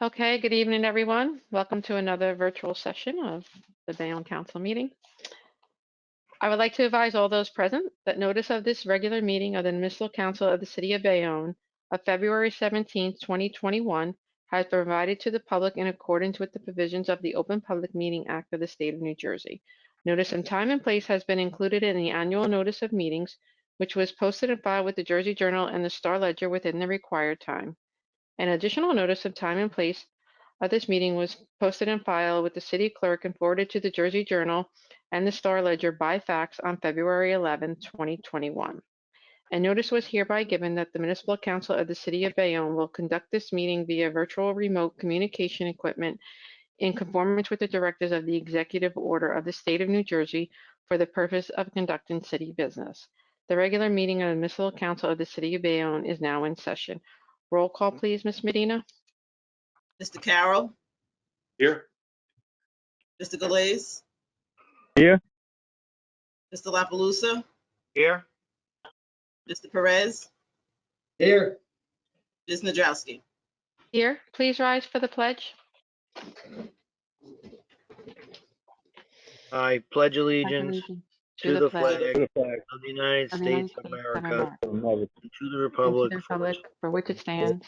Okay, good evening, everyone. Welcome to another virtual session of the Bayonne Council meeting. I would like to advise all those present that notice of this regular meeting of the Municipal Council of the City of Bayonne of February 17th, 2021 has been provided to the public in accordance with the provisions of the Open Public Meeting Act of the State of New Jersey. Notice of time and place has been included in the annual notice of meetings, which was posted and filed with the Jersey Journal and the Star Ledger within the required time. An additional notice of time and place of this meeting was posted and filed with the city clerk and forwarded to the Jersey Journal and the Star Ledger by fax on February 11, 2021. A notice was hereby given that the Municipal Council of the City of Bayonne will conduct this meeting via virtual remote communication equipment in conformance with the directives of the Executive Order of the State of New Jersey for the purpose of conducting city business. The regular meeting of the Municipal Council of the City of Bayonne is now in session. Roll call, please, Ms. Medina. Mr. Carroll, Here. Mr. Galais, Here. Mr. La Palusa, Here. Mr. Perez, Here. Ms. Nadrowski. Here, please rise for the pledge. I pledge allegiance to the flag To the flag of the United of the United States of States of America America, of America, and to the and to republic the republic for which it stands,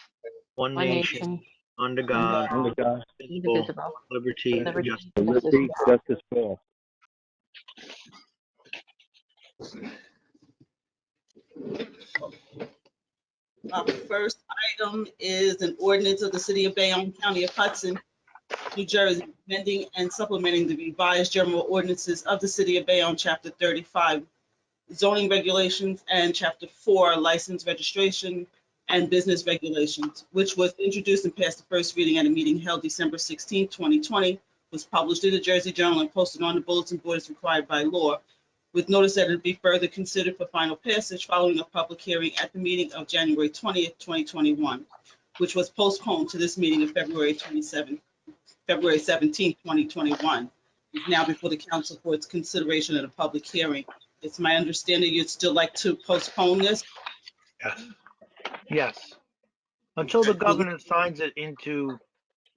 one one nation, nation, under God, under God, indivisible, indivisible, liberty and liberty justice. and justice liberty, for all. justice for all. Our first item is an ordinance of the City of Bayonne, County of Hudson, New Jersey, amending and supplementing the revised general ordinances of the City of Bayonne, Chapter 35, zoning regulations, and Chapter 4, license registration and business regulations, which was introduced and passed the first reading at a meeting held December 16, 2020, was published in the Jersey Journal and posted on the bulletin board as required by law, with notice that it be further considered for final passage following a public hearing at the meeting of January 20th, 2021, which was postponed to this meeting of February 17, 2021. Is now before the council for its consideration at a public hearing. It's my understanding you'd still like to postpone this. Yes. Until the Okay. governor signs it into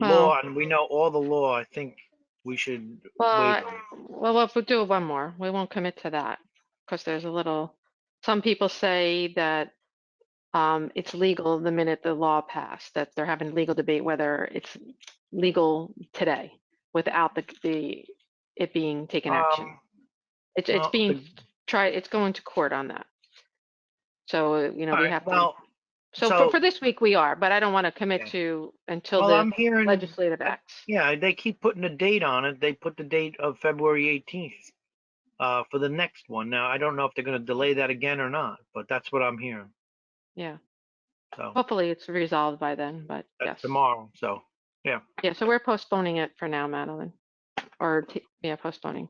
Well, law and we know all the law, I think we should wait. we'll do one more. We won't commit to that because there's a little, some people say that it's legal the minute the law passed, that they're having legal debate whether it's legal today without it being taken action. It's well, being tried, it's going to court on that. So, we all right, have to. well, So for this week we are, but I don't want to commit Okay. to until well, the I'm hearing, legislative acts. yeah, they keep putting a date on it. They put the date of February 18th for the next one. Now, I don't know if they're going to delay that again or not, but that's what I'm hearing. Yeah, So hopefully it's resolved by then, but that's yes. tomorrow. So Yeah, so we're postponing it for now, Madeline. Or, postponing.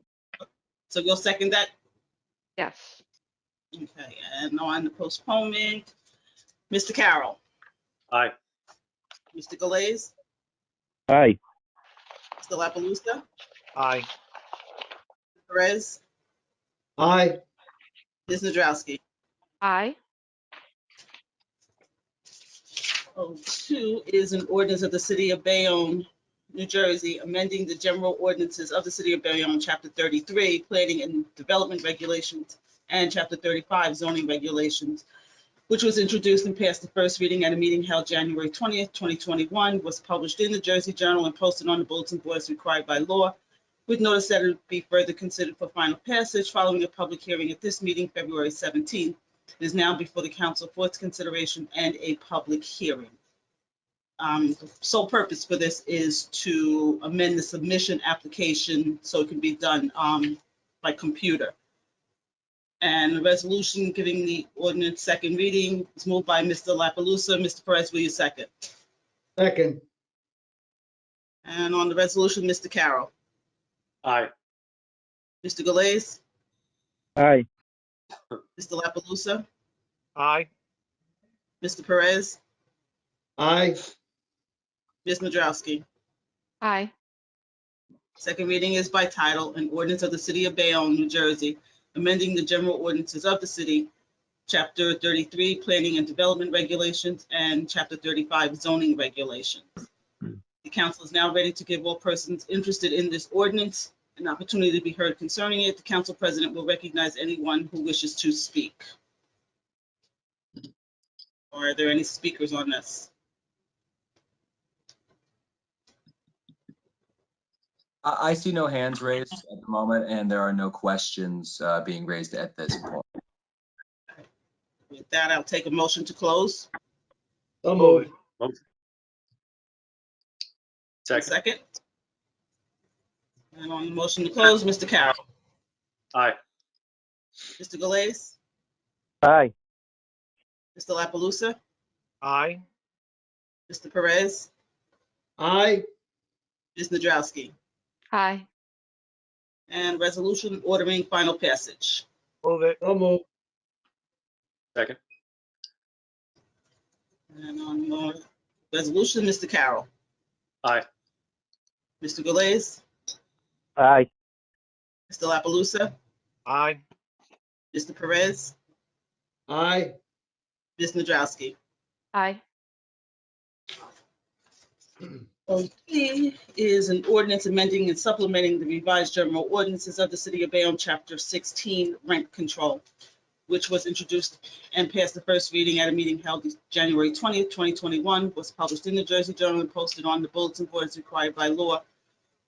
So you'll second that? Yes. Okay, and on the postponement, Mr. Carroll, Aye. Mr. Galais, Aye. Mr. La Palusa, aye. Perez, Aye. Ms. Nadrowski. Aye. 02 is an ordinance of the City of Bayonne, New Jersey, amending the general ordinances of the City of Bayonne, Chapter 33, planning and development regulations, and Chapter 35, zoning regulations, which was introduced and passed the first reading at a meeting held January 20th, 2021, was published in the Jersey Journal and posted on the bulletin board as required by law, with notice that it would be further considered for final passage following a public hearing at this meeting, February 17th. It is now before the council for its consideration and a public hearing. The sole purpose for this is to amend the submission application so it can be done by computer. And the resolution giving the ordinance second reading is moved by Mr. La Palusa. Mr. Perez, will you second? Second. And on the resolution, Mr. Carroll, Aye. Mr. Galais, Aye. Mr. La Palusa, Aye. Mr. Perez, Aye. Ms. Nadrowski. Aye. Second reading is by title, an ordinance of the City of Bayonne, New Jersey, amending the general ordinances of the city, Chapter 33, planning and development regulations, and Chapter 35, zoning regulations. The The council is now ready to give all persons interested in this ordinance an opportunity to be heard concerning it. The council president will recognize anyone who wishes to speak. Are there any speakers on this? I see no hands raised at the moment, and there are no questions being raised at this point. With that, I'll take a motion to close. So Move moved. Motion. A Second. second. And on the motion to close, Mr. Carroll, Aye. Mr. Galais, Aye. Mr. La Palusa, Aye. Mr. Perez, Aye. Ms. Nadrowski, Aye. and resolution ordering final passage. Move it. So moved. Second. And on the resolution, Mr. Carroll, Aye. Mr. Galais, Aye. Mr. La Palusa, Aye. Mr. Perez, Aye. Ms. Nadrowski. Aye. D is an ordinance amending and supplementing the revised general ordinances of the city of Bayonne, chapter 16, rent control, which was introduced and passed the first reading at a meeting held January 20th, 2021, was published in the Jersey Journal and posted on the bulletin board as required by law,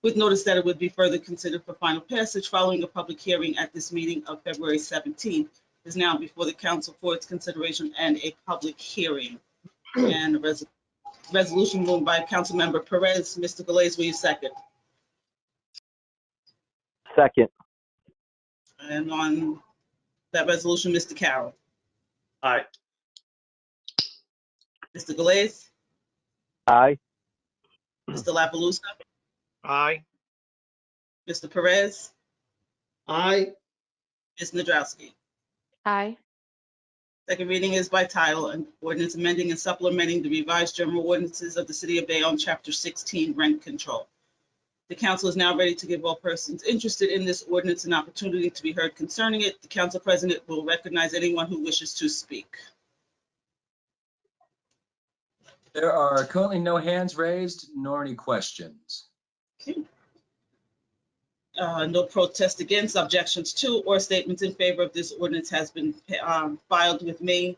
with notice that it would be further considered for final passage following a public hearing at this meeting of February 17th. Is now before the council for its consideration and a public hearing. And the resolution moved by Councilmember Perez. Mr. Galais, will you second? Second. And on that resolution, Mr. Carroll, Aye. Mr. Galais, Aye. Mr. La Palusa, Aye. Mr. Perez, Aye. Ms. Nadrowski. Aye. Second reading is by title, an ordinance amending and supplementing the revised general ordinances of the city of Bayonne, chapter 16, rent control. The council is now ready to give all persons interested in this ordinance an opportunity to be heard concerning it. The council president will recognize anyone who wishes to speak. There are currently no hands raised nor any questions. Okay. No protest against, objections to, or statements in favor of this ordinance has been filed with me.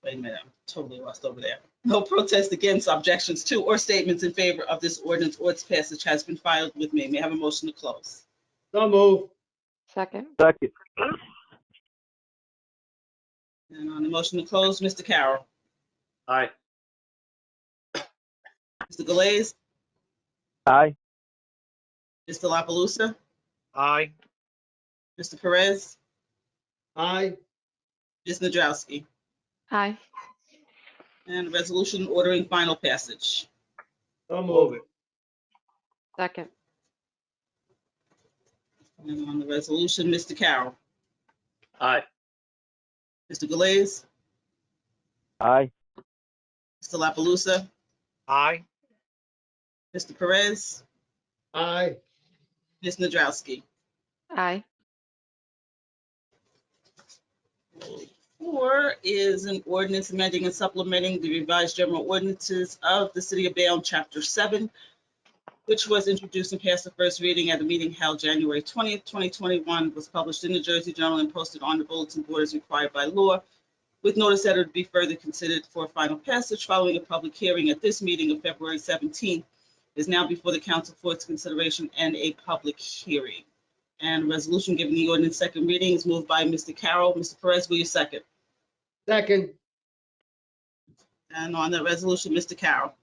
Wait a minute, I'm totally lost over there. No protest against, objections to, or statements in favor of this ordinance or its passage has been filed with me. May I have a motion to close? So moved. Second. Second. And on the motion to close, Mr. Carroll, Aye. Mr. Galais, Aye. Mr. La Palusa, Aye. Mr. Perez, Aye. Ms. Nadrowski, Aye. and a resolution ordering final passage. So Move moved. it. Second. And on the resolution, Mr. Carroll, Aye. Mr. Galais, Aye. Mr. La Palusa, Aye. Mr. Perez, Aye. Ms. Nadrowski. Aye. 4 is an ordinance amending and supplementing the revised general ordinances of the city of Bayonne, chapter 7, which was introduced and passed the first reading at a meeting held January 20th, 2021, was published in the Jersey Journal and posted on the bulletin board as required by law, with notice that it would be further considered for final passage following a public hearing at this meeting of February 17th, is now before the council for its consideration and a public hearing. And resolution giving the ordinance second reading is moved by Mr. Carroll. Mr. Perez, will you second? Second. And on the resolution, Mr. Carroll,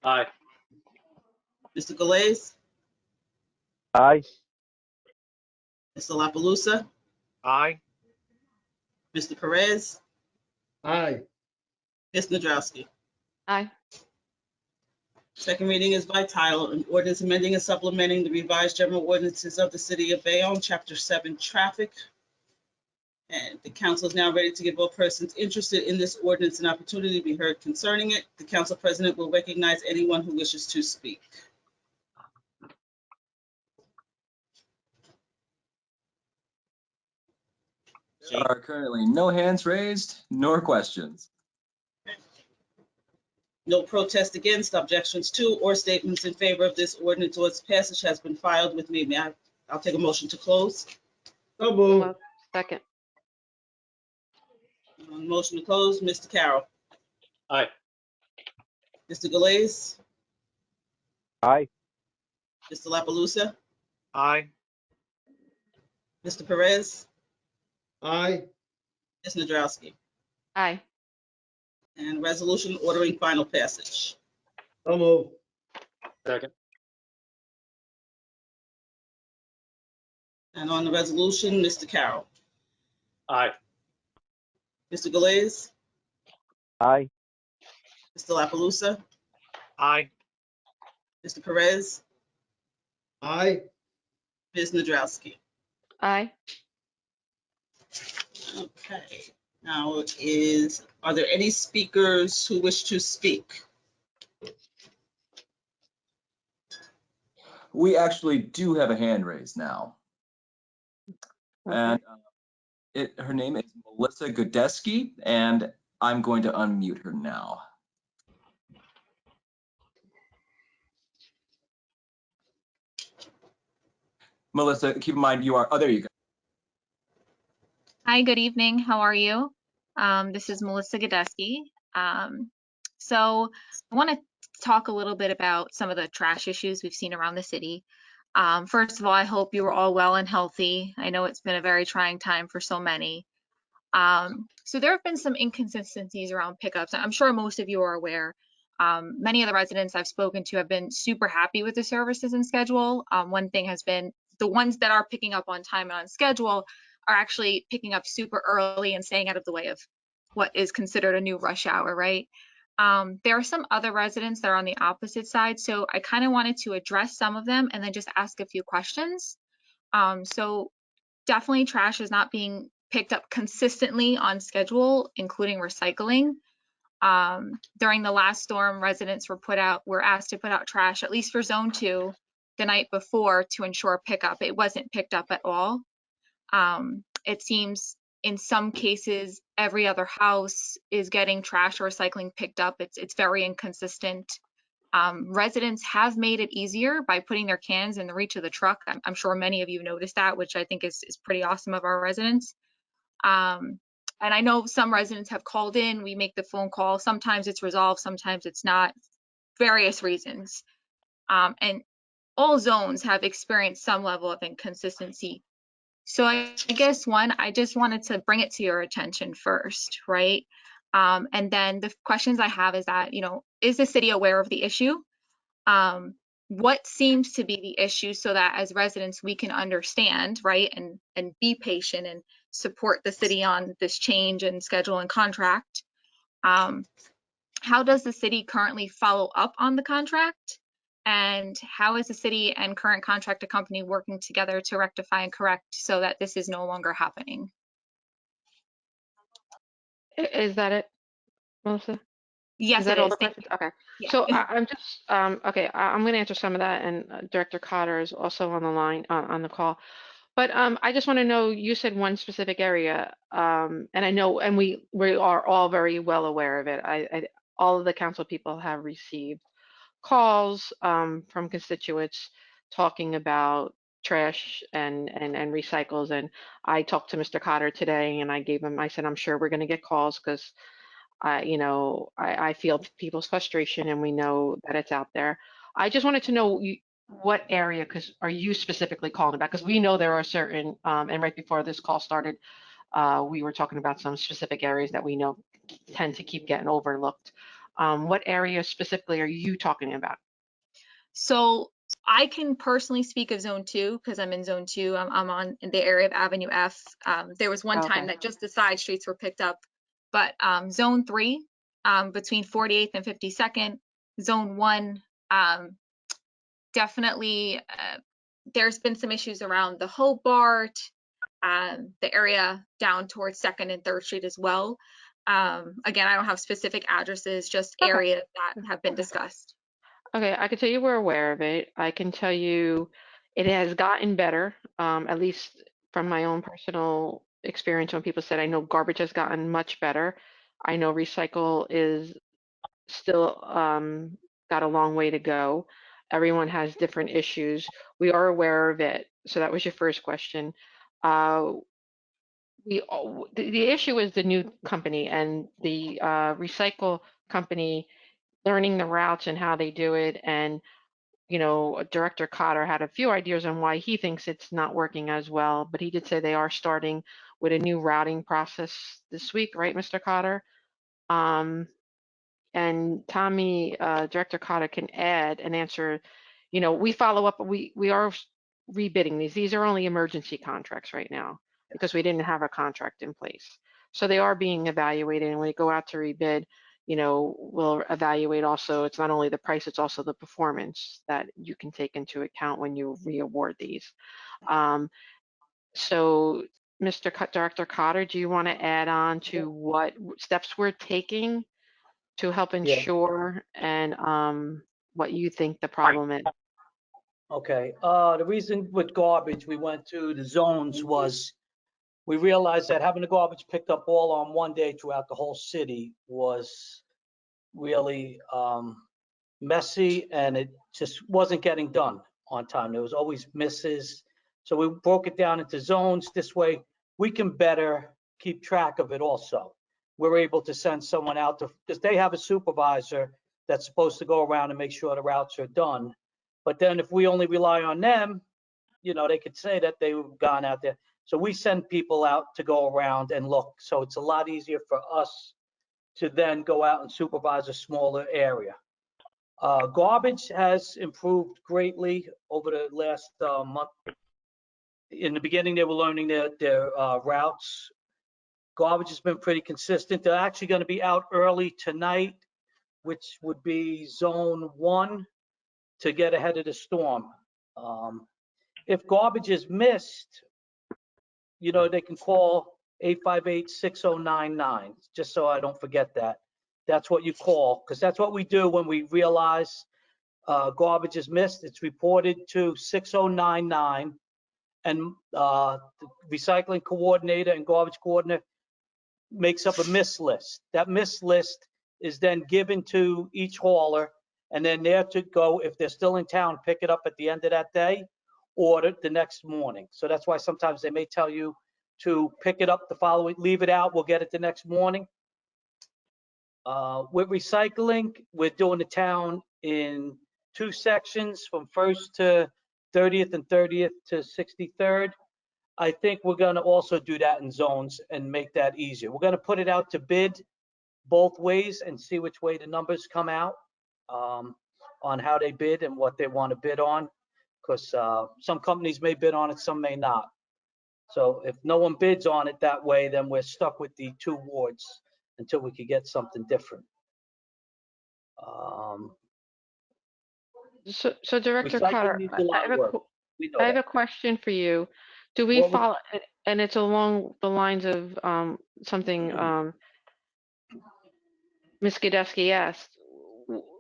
Aye. Mr. Galais, Aye. Mr. La Palusa, Aye. Mr. Perez, Aye. Ms. Nadrowski. Aye. Second reading is by title, an ordinance amending and supplementing the revised general ordinances of the city of Bayonne, chapter 7, traffic. And the council is now ready to give all persons interested in this ordinance an opportunity to be heard concerning it. The council president will recognize anyone who wishes to speak. There are currently no hands raised nor questions. No protest against, objections to, or statements in favor of this ordinance or its passage has been filed with me. I'll take a motion to close. So moved. Well, second. On the motion to close, Mr. Carroll, Aye. Mr. Galais, Aye. Mr. La Palusa, Aye. Mr. Perez, Aye. Ms. Nadrowski. Aye. And resolution ordering final passage. So moved. Second. And on the resolution, Mr. Carroll, Aye. Mr. Galais, Aye. Mr. La Palusa, Aye. Mr. Perez, Aye. Ms. Nadrowski. Aye. Okay. Now are there any speakers who wish to speak? We actually do have a hand raised now. Okay. And her name is Melissa Godeski, and I'm going to unmute her now. Melissa, keep in mind oh, there you go. Hi, good evening. How are you? This is Melissa Godeski. So I want to talk a little bit about some of the trash issues we've seen around the city. First of all, I hope you are all well and healthy. I know it's been a very trying time for so many. So there have been some inconsistencies around pickups. I'm sure most of you are aware. Many of the residents I've spoken to have been super happy with the services and schedule. One thing has been the ones that are picking up on time and on schedule are actually picking up super early and staying out of the way of what is considered a new rush hour, right? There are some other residents that are on the opposite side, so I kind of wanted to address some of them and then just ask a few questions. So definitely trash is not being picked up consistently on schedule, including recycling. During the last storm, residents were asked to put out trash, at least for zone 2, the night before to ensure pickup. It wasn't picked up at all. It seems in some cases, every other house is getting trash or recycling picked up. It's very inconsistent. Residents have made it easier by putting their cans in the reach of the truck. I'm sure many of you noticed that, which I think is pretty awesome of our residents. And I know some residents have called in, we make the phone call. Sometimes it's resolved, sometimes it's not, various reasons. And all zones have experienced some level of inconsistency. So I guess I just wanted to bring it to your attention first, right? And then the questions I have is that, is the city aware of the issue? What seems to be the issue so that as residents we can understand, right, and be patient and support the city on this change in schedule and contract. How does the city currently follow up on the contract? And how is the city and current contractor company working together to rectify and correct so that this is no longer happening? Is that it, Melissa? Yes, Is that it all is. the Thank questions? you. Okay. Yeah. So I'm just, okay, I'm going to answer some of that, and Director Cotter is also on the line, on the call. But I just want to know, you said one specific area, and I know, and we are all very well aware of it. All of the council people have received calls from constituents talking about trash and recycles. And I talked to Mr. Cotter today, and I said, I'm sure we're going to get calls because I feel people's frustration, and we know that it's out there. I just wanted to know what area, because are you specifically calling about? Because we know there are certain, and right before this call started, we were talking about some specific areas that we know tend to keep getting overlooked. What area specifically are you talking about? So I can personally speak of zone 2 because I'm in zone 2. I'm on in the area of Avenue F. There was one time Okay. that just the side streets were picked up, but zone 3, between 48th and 52nd, zone 1, definitely there's been some issues around the Hobart, the area down towards 2nd and 3rd Street as well. Again, I don't have specific addresses, just Okay. areas that have been discussed. Okay, I can tell you we're aware of it. I can tell you it has gotten better, at least from my own personal experience when people said, I know garbage has gotten much better. I know recycle is still got a long way to go. Everyone has different issues. We are aware of it. So that was your first question. Uh, the issue is the new company and the recycle company learning the routes and how they do it. And, Director Cotter had a few ideas on why he thinks it's not working as well, but he did say they are starting with a new routing process this week, right, Mr. Cotter? Um, and Tommy, Director Cotter can add and answer. We follow up. We are rebidding these. These are only emergency contracts right now because we didn't have a contract in place. So they are being evaluated, and when we go out to rebid, we'll evaluate also. It's not only the price, it's also the performance that you can take into account when you re-award these. So, Director Cotter, do you want to add on to what steps we're taking to help Yeah, ensure and what you think the problem is? okay. The reason with garbage, we went to the zones was we realized that having the garbage picked up all on one day throughout the whole city was really messy, and it just wasn't getting done on time. There was always misses. So we broke it down into zones. This way we can better keep track of it also. We're able to send someone out to, because they have a supervisor that's supposed to go around and make sure the routes are done. But then if we only rely on them, they could say that they've gone out there. So we send people out to go around and look. So it's a lot easier for us to then go out and supervise a smaller area. Garbage has improved greatly over the last month. In the beginning, they were learning their routes. Garbage has been pretty consistent. They're actually going to be out early tonight, which would be zone 1 to get ahead of the storm. If garbage is missed, they can call 858-6099, just so I don't forget that. That's what you call, because that's what we do when we realize garbage is missed. It's reported to 6099, and the recycling coordinator and garbage coordinator makes up a miss list. That miss list is then given to each hauler, and then they're to go, if they're still in town, pick it up at the end of that day or the next morning. So that's why sometimes they may tell you to pick it up the following, leave it out, we'll get it the next morning. With recycling, we're doing the town in 2 sections, from 1st to 30th and 30th to 63rd. I think we're going to also do that in zones and make that easier. We're going to put it out to bid both ways and see which way the numbers come out on how they bid and what they want to bid on, because some companies may bid on it, some may not. So if no one bids on it that way, then we're stuck with the 2 wards until we could get something different. So Director Recycling Cotter, needs a lot of work. We know I have that. a question for you. Do we What was- follow, and it's along the lines of something Ms. Gadesky asked,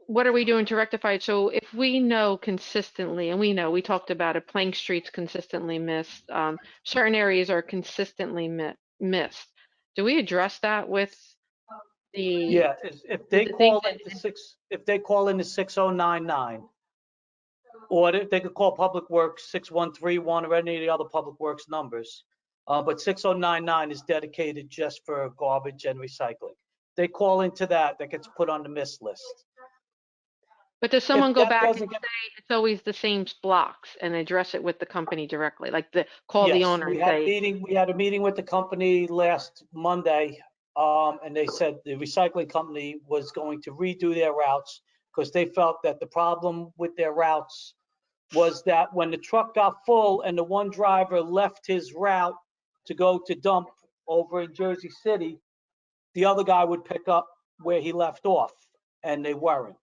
what are we doing to rectify it? So if we know consistently, and we talked about it, Plank Street's consistently missed, certain areas are consistently missed. Do we address that with the, Yeah, if they the things call into 6099, or they could call Public Works 6131 or any of the other Public Works numbers. But 6099 is dedicated just for garbage and recycling. They call into that gets put on the miss list. but does someone If go that back and doesn't get, say it's always the same blocks and address it with the company directly? Like call the yes, owner and say, we had a meeting with the company last Monday, and they said the recycling company was going to redo their routes because they felt that the problem with their routes was that when the truck got full and the one driver left his route to go to dump over in Jersey City, the other guy would pick up where he left off, and they weren't.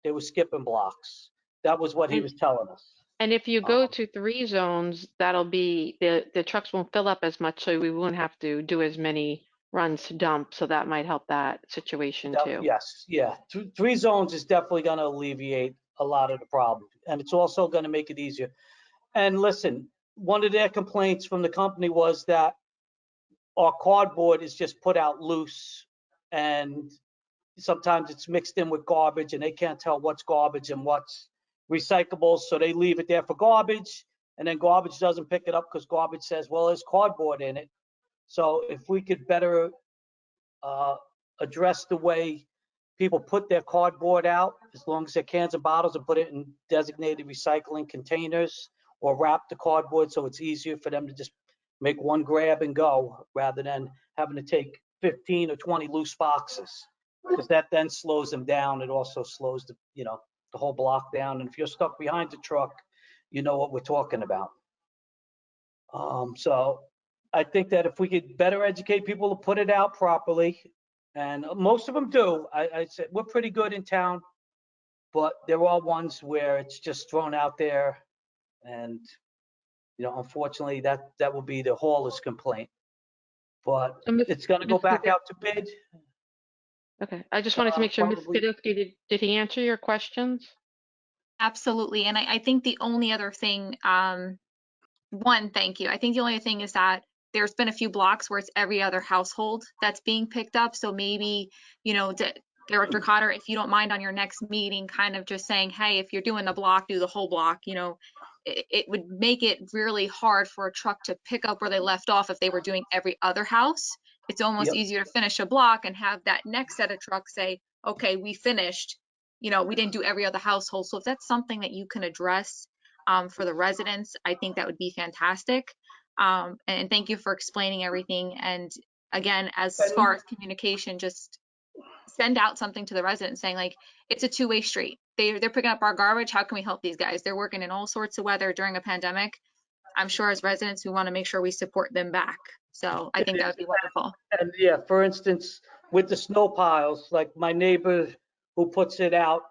They were skipping blocks. That was what he was telling us. and if you go to 3 zones, that'll be the trucks won't fill up as much, so we won't have to do as many runs to dump. So that might help that situation too. Yes, yeah. 3 zones is definitely going to alleviate a lot of the problem, and it's also going to make it easier. And listen, one of their complaints from the company was that our cardboard is just put out loose, and sometimes it's mixed in with garbage and they can't tell what's garbage and what's recyclable. So they leave it there for garbage, and then garbage doesn't pick it up because garbage says, well, there's cardboard in it. So if we could better address the way people put their cardboard out, as long as they're cans and bottles, and put it in designated recycling containers, or wrap the cardboard so it's easier for them to just make one grab and go, rather than having to take 15 or 20 loose boxes, because that then slows them down. It also slows the whole block down. And if you're stuck behind the truck, you know what we're talking about. So I think that if we could better educate people to put it out properly, and most of them do. I said we're pretty good in town, but there are ones where it's just thrown out there, and unfortunately, that will be the hauler's complaint. But So, it's going to go back out to bid. Okay, I just wanted to make sure, Ms. Probably. Gadowski, did he answer your questions? Absolutely. And I think the only other thing, one, thank you. I think the only thing is that there's been a few blocks where it's every other household that's being picked up. So maybe, Director Cotter, if you don't mind on your next meeting, kind of just saying, hey, if you're doing the block, do the whole block. It would make it really hard for a truck to pick up where they left off if they were doing every other house. It's almost Yep. easier to finish a block and have that next set of trucks say, okay, we finished. We didn't do every other household. So if that's something that you can address for the residents, I think that would be fantastic. And thank you for explaining everything. And again, as far as communication, just send out something to the residents saying, like, it's a two-way street. They're picking up our garbage. How can we help these guys? They're working in all sorts of weather during a pandemic. I'm sure as residents, we want to make sure we support them back. So I think that would be wonderful. And yeah, for instance, with the snow piles, like my neighbor who puts it out,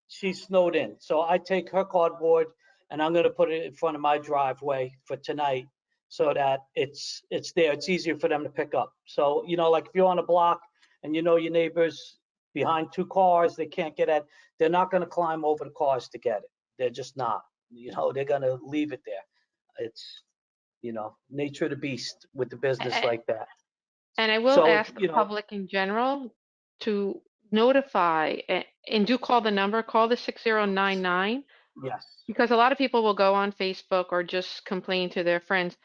she's snowed in. So I take her cardboard and I'm going to put it in front of my driveway for tonight, so that it's there. It's easier for them to pick up. So, like if you're on a block and your neighbor's behind two cars, they can't get at, they're not going to climb over the cars to get it. They're just not. They're going to leave it there. It's, nature of the beast with the business like that. And I will So, ask the public in general to notify and do call the number, call the 6099, yes. because a lot of people will go on Facebook or just complain to their friends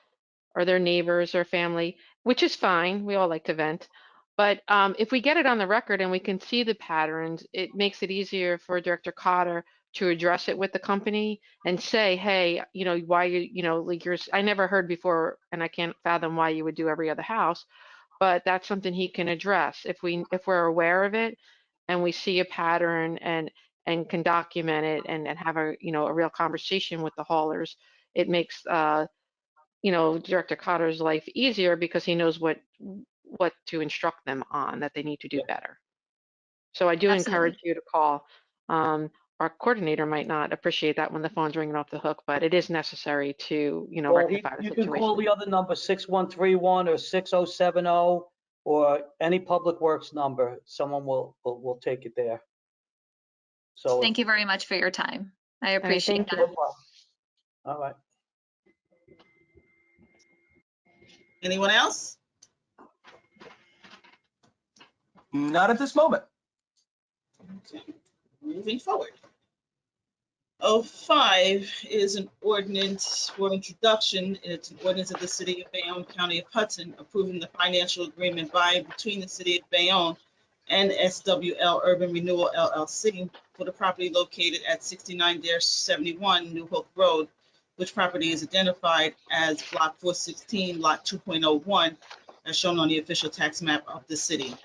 or their neighbors or family, which is fine. We all like to vent. But if we get it on the record and we can see the patterns, it makes it easier for Director Cotter to address it with the company and say, hey, why like I never heard before, and I can't fathom why you would do every other house, but that's something he can address if we're aware of it and we see a pattern and can document it and have a real conversation with the haulers. It makes Director Cotter's life easier because he knows what to instruct them on, that they need to do Yeah. better. So I do Absolutely. encourage you to call. Our coordinator might not appreciate that when the phone's ringing off the hook, but it is necessary to, Well, rectify the you can situation. call the other number, 6131 or 6070, or any public works number. Someone will take it there. So, Thank you very much for your time. I right, appreciate thank that. you. no problem. All right. Anyone else? Not at this moment. Okay, moving forward. 05 is an ordinance for introduction. It's an ordinance of the City of Bayonne, County of Hudson, approving the financial agreement by and between the City of Bayonne and SWL Urban Renewal LLC for the property located at 69-71 New Hope Road, which property is identified as Block 416, Lot 2.01, as shown on the official tax map of the city.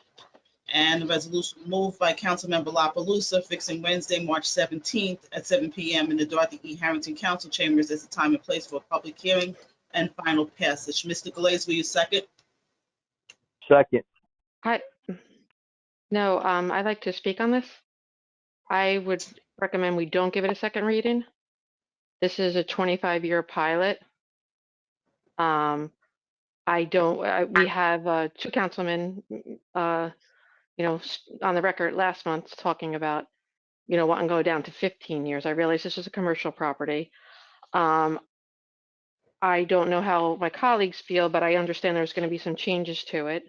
And the resolution moved by Councilmember La Palusa, fixing Wednesday, March 17th at 7 p.m. in the Dorothy E. Harrington Council Chambers as the time and place for a public hearing and final passage. Mr. Galais, will you second? Second. No, I'd like to speak on this. I would recommend we don't give it a second reading. This is a 25-year pilot. We have two councilmen, on the record last month talking about, wanting to go down to 15 years. I realize this is a commercial property. I don't know how my colleagues feel, but I understand there's going to be some changes to it.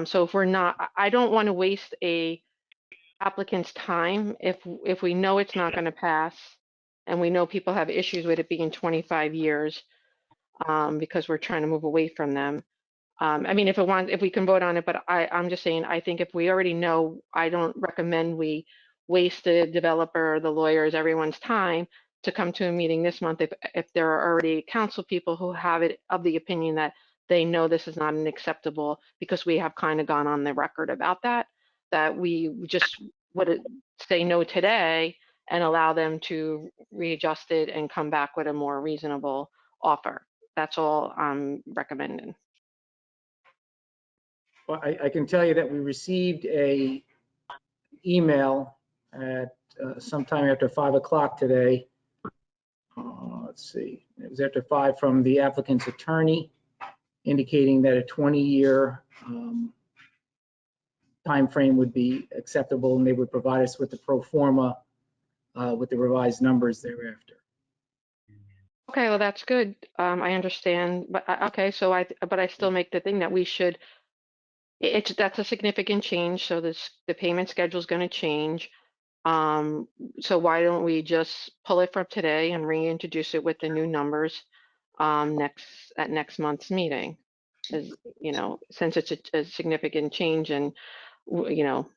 So if we're not, I don't want to waste a applicants time if we know it's not going to pass and we know people have issues with it being 25 years because we're trying to move away from them. I mean, if we can vote on it, but I'm just saying, I think if we already know, I don't recommend we waste the developer, the lawyers, everyone's time to come to a meeting this month if there are already council people who have it of the opinion that they know this is not an acceptable, because we have kind of gone on the record about that we just would say no today and allow them to readjust it and come back with a more reasonable offer. That's all I'm recommending. Well, I can tell you that we received a email at sometime after 5 o'clock today. Let's see, it was after 5 from the applicant's attorney indicating that a 20-year timeframe would be acceptable, and they would provide us with the pro forma with the revised numbers thereafter. Okay, well, that's good. I understand, but okay, so but I still make the thing that we should, that's a significant change, so the payment schedule is going to change. So why don't we just pull it from today and reintroduce it with the new numbers at next month's meeting? As you know, since it's a significant change and you know,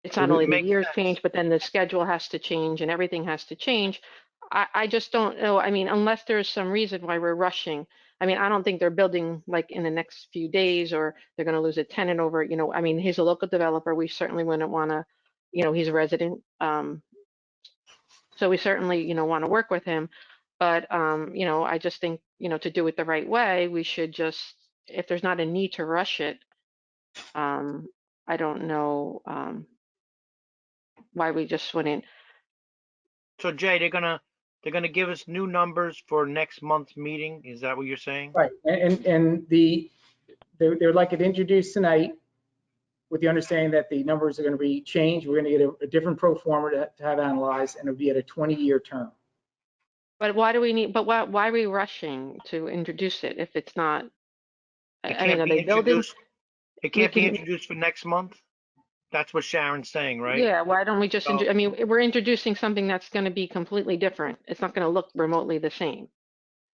it's not only the Makes years sense. change, but then the schedule has to change and everything has to change. I just don't know. I mean, unless there's some reason why we're rushing. I mean, I don't think they're building like in the next few days or they're going to lose a tenant over it. You know, I mean, he's a local developer. We certainly wouldn't want to, you know, he's a resident. So we certainly, you know, want to work with him. But, you know, I just think, you know, to do it the right way, we should just, if there's not a need to rush it, I don't know why we just wouldn't. So Jay, they're gonna give us new numbers for next month's meeting. Is that what you're saying? Right, and they would like it introduced tonight with the understanding that the numbers are going to be changed. We're going to get a different pro forma to have analyzed, and it'll be at a 20-year term. But why do we need, but why are we rushing to introduce it if it's not, It I mean, can't are be they building? introduced. It can't be introduced for next month. That's what Sharon's saying, right? Yeah, why don't we just, So- I mean, we're introducing something that's going to be completely different. It's not going to look remotely the same,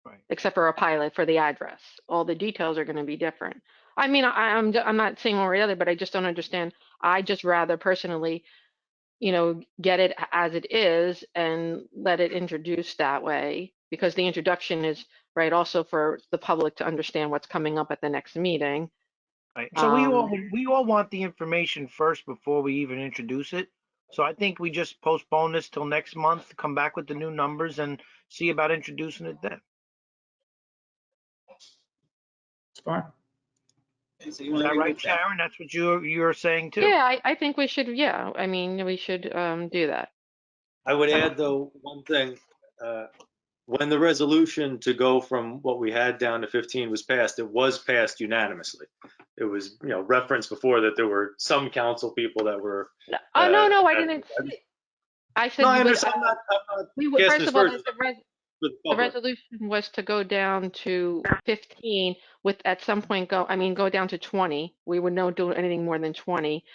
Right. except for a pilot for the address. All the details are going to be different. I mean, I'm not saying one or the other, but I just don't understand. I just rather personally, you know, get it as it is and let it introduce that way, because the introduction is right also for the public to understand what's coming up at the next meeting. Right. So we all want the information first before we even introduce it. So I think we just postpone this till next month, come back with the new numbers and see about introducing it then. It's fine. Okay, so you Is want to that right, remove that? Sharon? That's what you're saying too. Yeah, I think we should, yeah, I mean, we should do that. I would add though, one thing, when the resolution to go from what we had down to 15 was passed, it was passed unanimously. It was, you know, referenced before that there were some council people that were. Oh, no, I that- didn't say. I said No, we I would, understand. I'm not we would, casting first of all, aspersions for the the public. resolution was to go down to 15 with at some point go down to 20. We would not do anything more than 20.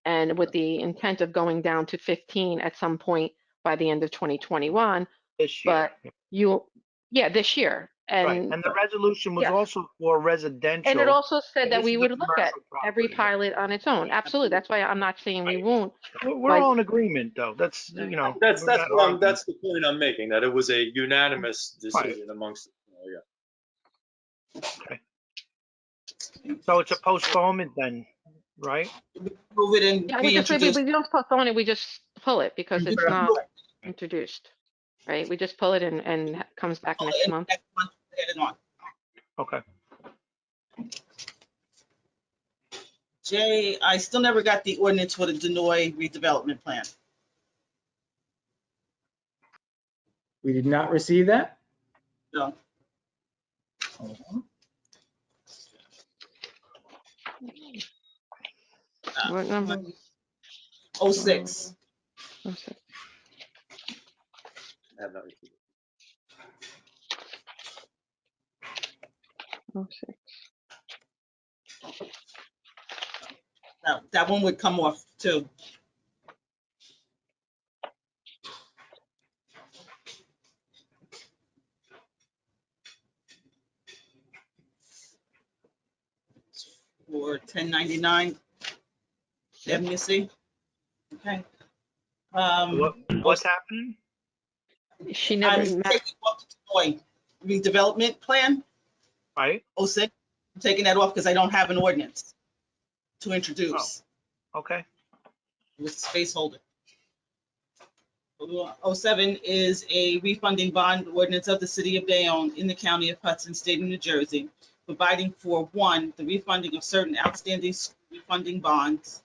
And with the intent of going down to 15 at some point by the end of 2021. This year. But yeah, this year. Right. And And the resolution was yeah. also for residential. And it also said and that this we is a would look at commercial every property. pilot on its own. Absolutely. That's why I'm not saying we Right. won't. We're all in agreement though. That's, you know. That's we're not what arguing. that's the point I'm making, that it was a unanimous decision amongst. Okay. So it's a postponement then, right? Move it and Yeah, we reintroduce. don't postpone it, we just pull it because it's Right. not introduced, right? We just pull it and comes back next And month. next month, add it on. Okay. Jay, I still never got the ordinance for the Denoy redevelopment plan. We did not receive that. No. What number? 06. Oh, so- I have not received it. oh, so- That one would come off too. For 1099, Yep. let me see. Okay. What's happening? She never I'm met. taking off the Toy redevelopment plan, Right? 06. I'm taking that off because I don't have an ordinance to introduce. Okay. With space holder. 07 is a refunding bond ordinance of the city of Bayonne in the county of Hudson, state of New Jersey, providing for, one, the refunding of certain outstanding refunding bonds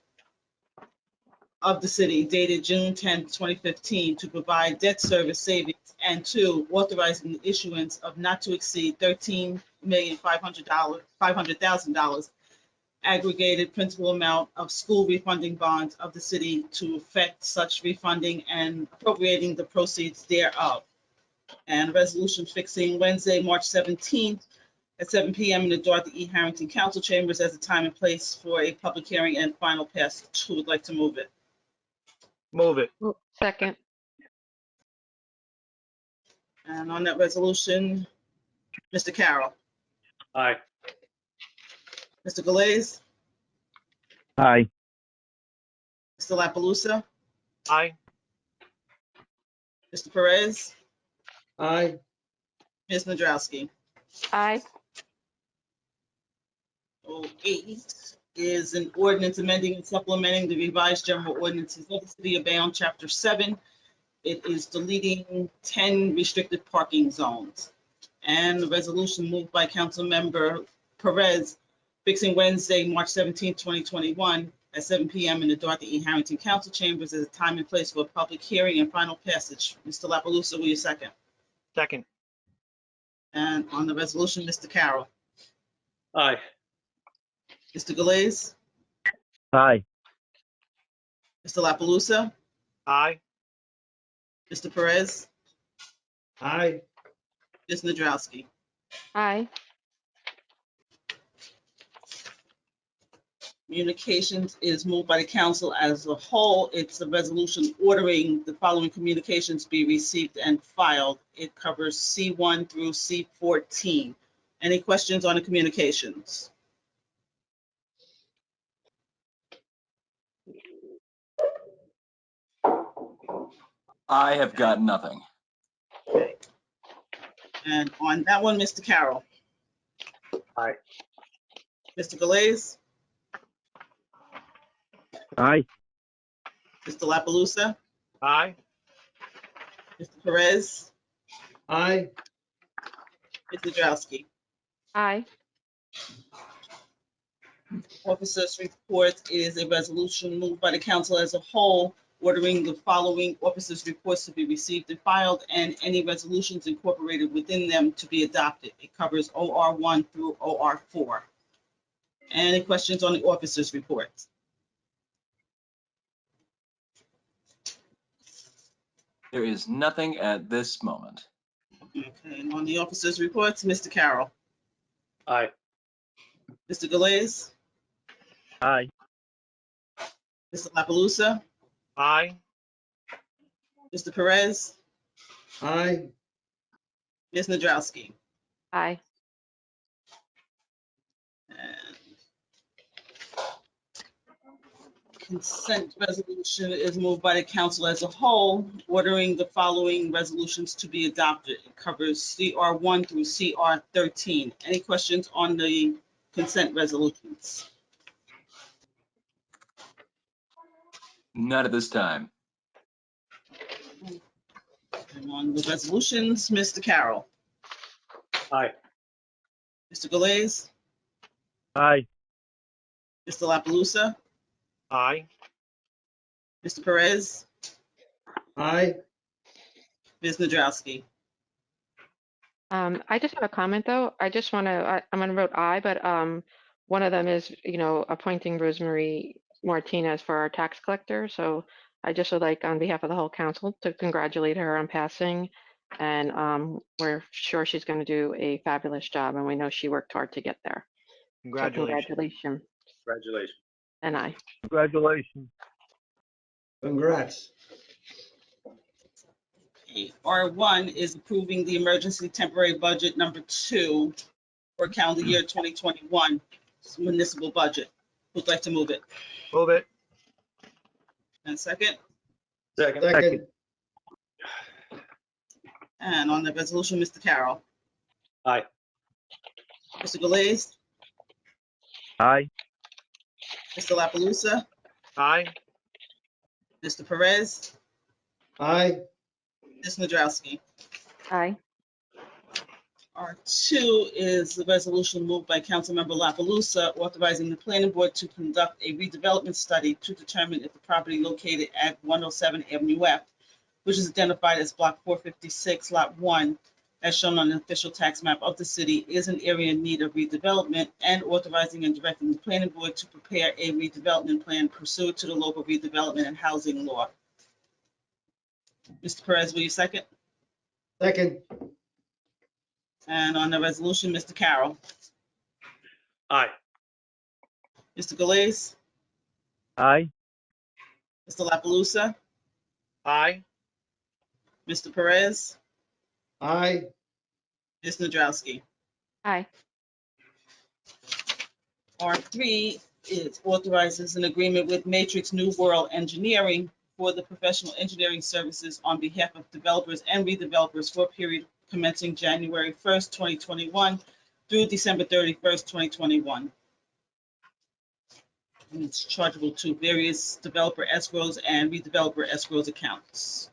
of the city dated June 10, 2015, to provide debt service savings, and two, authorizing the issuance of not to exceed $13,500,000 aggregated principal amount of school refunding bonds of the city to effect such refunding and appropriating the proceeds thereof. And a resolution fixing Wednesday, March 17th at 7 p.m. in the Dorothy E. Harrington Council Chambers as a time and place for a public hearing and final passage. Who would like to move it? Move it. Second. And on that resolution, Mr. Carroll, Aye. Mr. Galais, Aye. Mr. La Palusa, Aye. Mr. Perez, Aye. Ms. Nadrowski. Aye. 08 is an ordinance amending and supplementing the revised general ordinances of the city of Bayonne, Chapter 7. It is deleting 10 restricted parking zones. And the resolution moved by Councilmember Perez, fixing Wednesday, March 17, 2021, at 7 p.m. in the Dorothy E. Harrington Council Chambers as a time and place for a public hearing and final passage. Mr. La Palusa, will you second? Second. And on the resolution, Mr. Carroll, Aye. Mr. Galais, Aye. Mr. La Palusa, Aye. Mr. Perez, Aye. Ms. Nadrowski. Aye. Communications is moved by the council as a whole. It's a resolution ordering the following communications be received and filed. It covers C1 through C14. Any questions on the communications? I have got nothing. Okay. And on that one, Mr. Carroll. Aye. Mr. Galais, Aye. Mr. La Palusa, Aye. Mr. Perez, Aye. Ms. Nadrowski. Aye. Officers' report is a resolution moved by the council as a whole, ordering the following officers' reports to be received and filed, and any resolutions incorporated within them to be adopted. It covers OR 1 through OR 4. Any questions on the officers' reports? There is nothing at this moment. Okay, and on the officers' reports, Mr. Carroll, Aye. Mr. Galais, Aye. Mr. La Palusa, Aye. Mr. Perez, Aye. Ms. Nadrowski. Aye. And consent resolution is moved by the council as a whole, ordering the following resolutions to be adopted. It covers CR 1 through CR 13. Any questions on the consent resolutions? Not at this time. And on the resolutions, Mr. Carroll, Aye. Mr. Galais, Aye. Mr. La Palusa, Aye. Mr. Perez, Aye. Ms. Nadrowski. I just have a comment though. I just want to, I'm going to vote aye, but one of them is, appointing Rosemary Martinez for our tax collector. So I just would like, on behalf of the whole council, to congratulate her on passing. And we're sure she's going to do a fabulous job, and we know she worked hard to get there. So Congratulations. congratulations. Congratulations. And I. Congratulations. Congrats. Okay, R1 is approving the emergency temporary budget number 2 for calendar year 2021 municipal budget. Who'd like to move it? Move it. And second? Second. Second. And on the resolution, Mr. Carroll. Aye. Mr. Galais, Aye. Mr. La Palusa, Aye. Mr. Perez, Aye. Ms. Nadrowski. Aye. R2 is the resolution moved by Councilmember La Palusa authorizing the planning board to conduct a redevelopment study to determine if the property located at 107 Avenue F, which is identified as Block 456, Lot 1, as shown on the official tax map of the city, is an area in need of redevelopment, and authorizing and directing the planning board to prepare a redevelopment plan pursuant to the local redevelopment and housing law. Mr. Perez, will you second? Second. And on the resolution, Mr. Carroll. Aye. Mr. Galais, Aye. Mr. La Palusa, Aye. Mr. Perez, Aye. Ms. Nadrowski. Aye. R3 is authorizes an agreement with Matrix New World Engineering for the professional engineering services on behalf of developers and redevelopers for a period commencing January 1st, 2021 through December 31st, 2021. And it's chargeable to various developer escrows and redeveloper escrows accounts.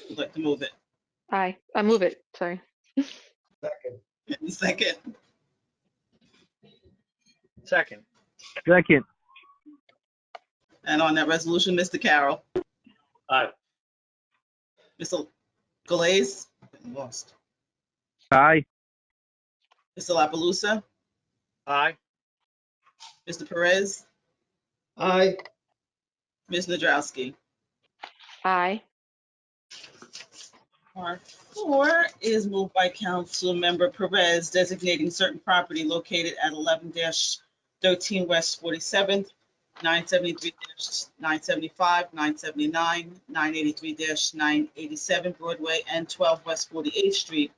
Would like to move it. Aye. I move it. Sorry. Second. Second. Second. Second. And on that resolution, Mr. Carroll, Aye. Mr. Galais, lost. Aye. Mr. La Palusa, Aye. Mr. Perez, Aye. Ms. Nadrowski. Aye. R4 is moved by Councilmember Perez designating certain property located at 11-13 West 47th, 973-975, 979, 983-987 Broadway, and 12 West 48th Street,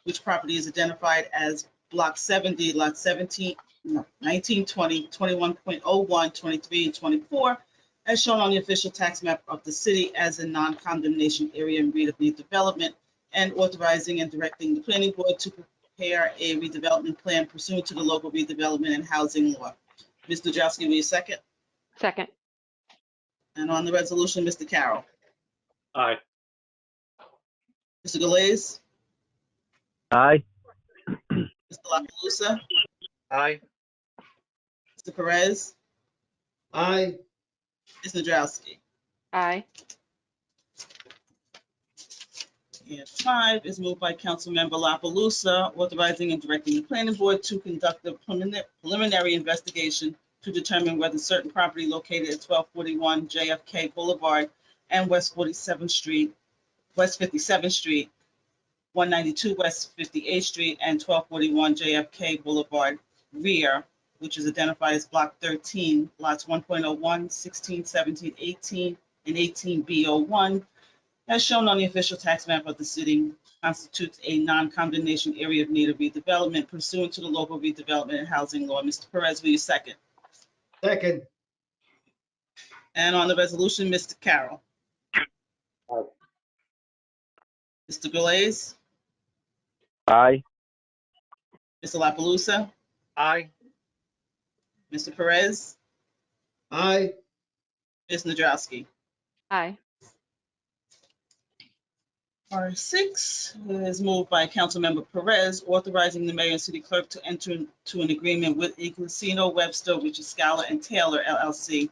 which property is identified as Block 70, Lot 17, 19, 20, 21.01, 23, and 24, as shown on the official tax map of the city as a non-condemnation area in need of redevelopment, and authorizing and directing the planning board to prepare a redevelopment plan pursuant to the local redevelopment and housing law. Ms. Nadrowski, will you second? Second. And on the resolution, Mr. Carroll. Aye. Mr. Galais, Aye. Mr. La Palusa, Aye. Mr. Perez, Aye. Ms. Nadrowski. Aye. And 5 is moved by Councilmember La Palusa, authorizing and directing the planning board to conduct a preliminary investigation to determine whether certain property located at 1241 JFK Boulevard and West 47th Street, West 57th Street, 192 West 58th Street, and 1241 JFK Boulevard rear, which is identified as Block 13, lots 1.01, 16, 17, 18, and 18B01, as shown on the official tax map of the city, constitutes a non-condemnation area of need of redevelopment pursuant to the local redevelopment and housing law. Mr. Perez, will you second? Second. And on the resolution, Mr. Carroll. Aye. Mr. Galais, Aye. Mr. La Palusa, Aye. Mr. Perez, Aye. Ms. Nadrowski. Aye. R6 is moved by Councilmember Perez, authorizing the mayor and city clerk to enter into an agreement with Eglesino Webster, which is Scala and Taylor LLC,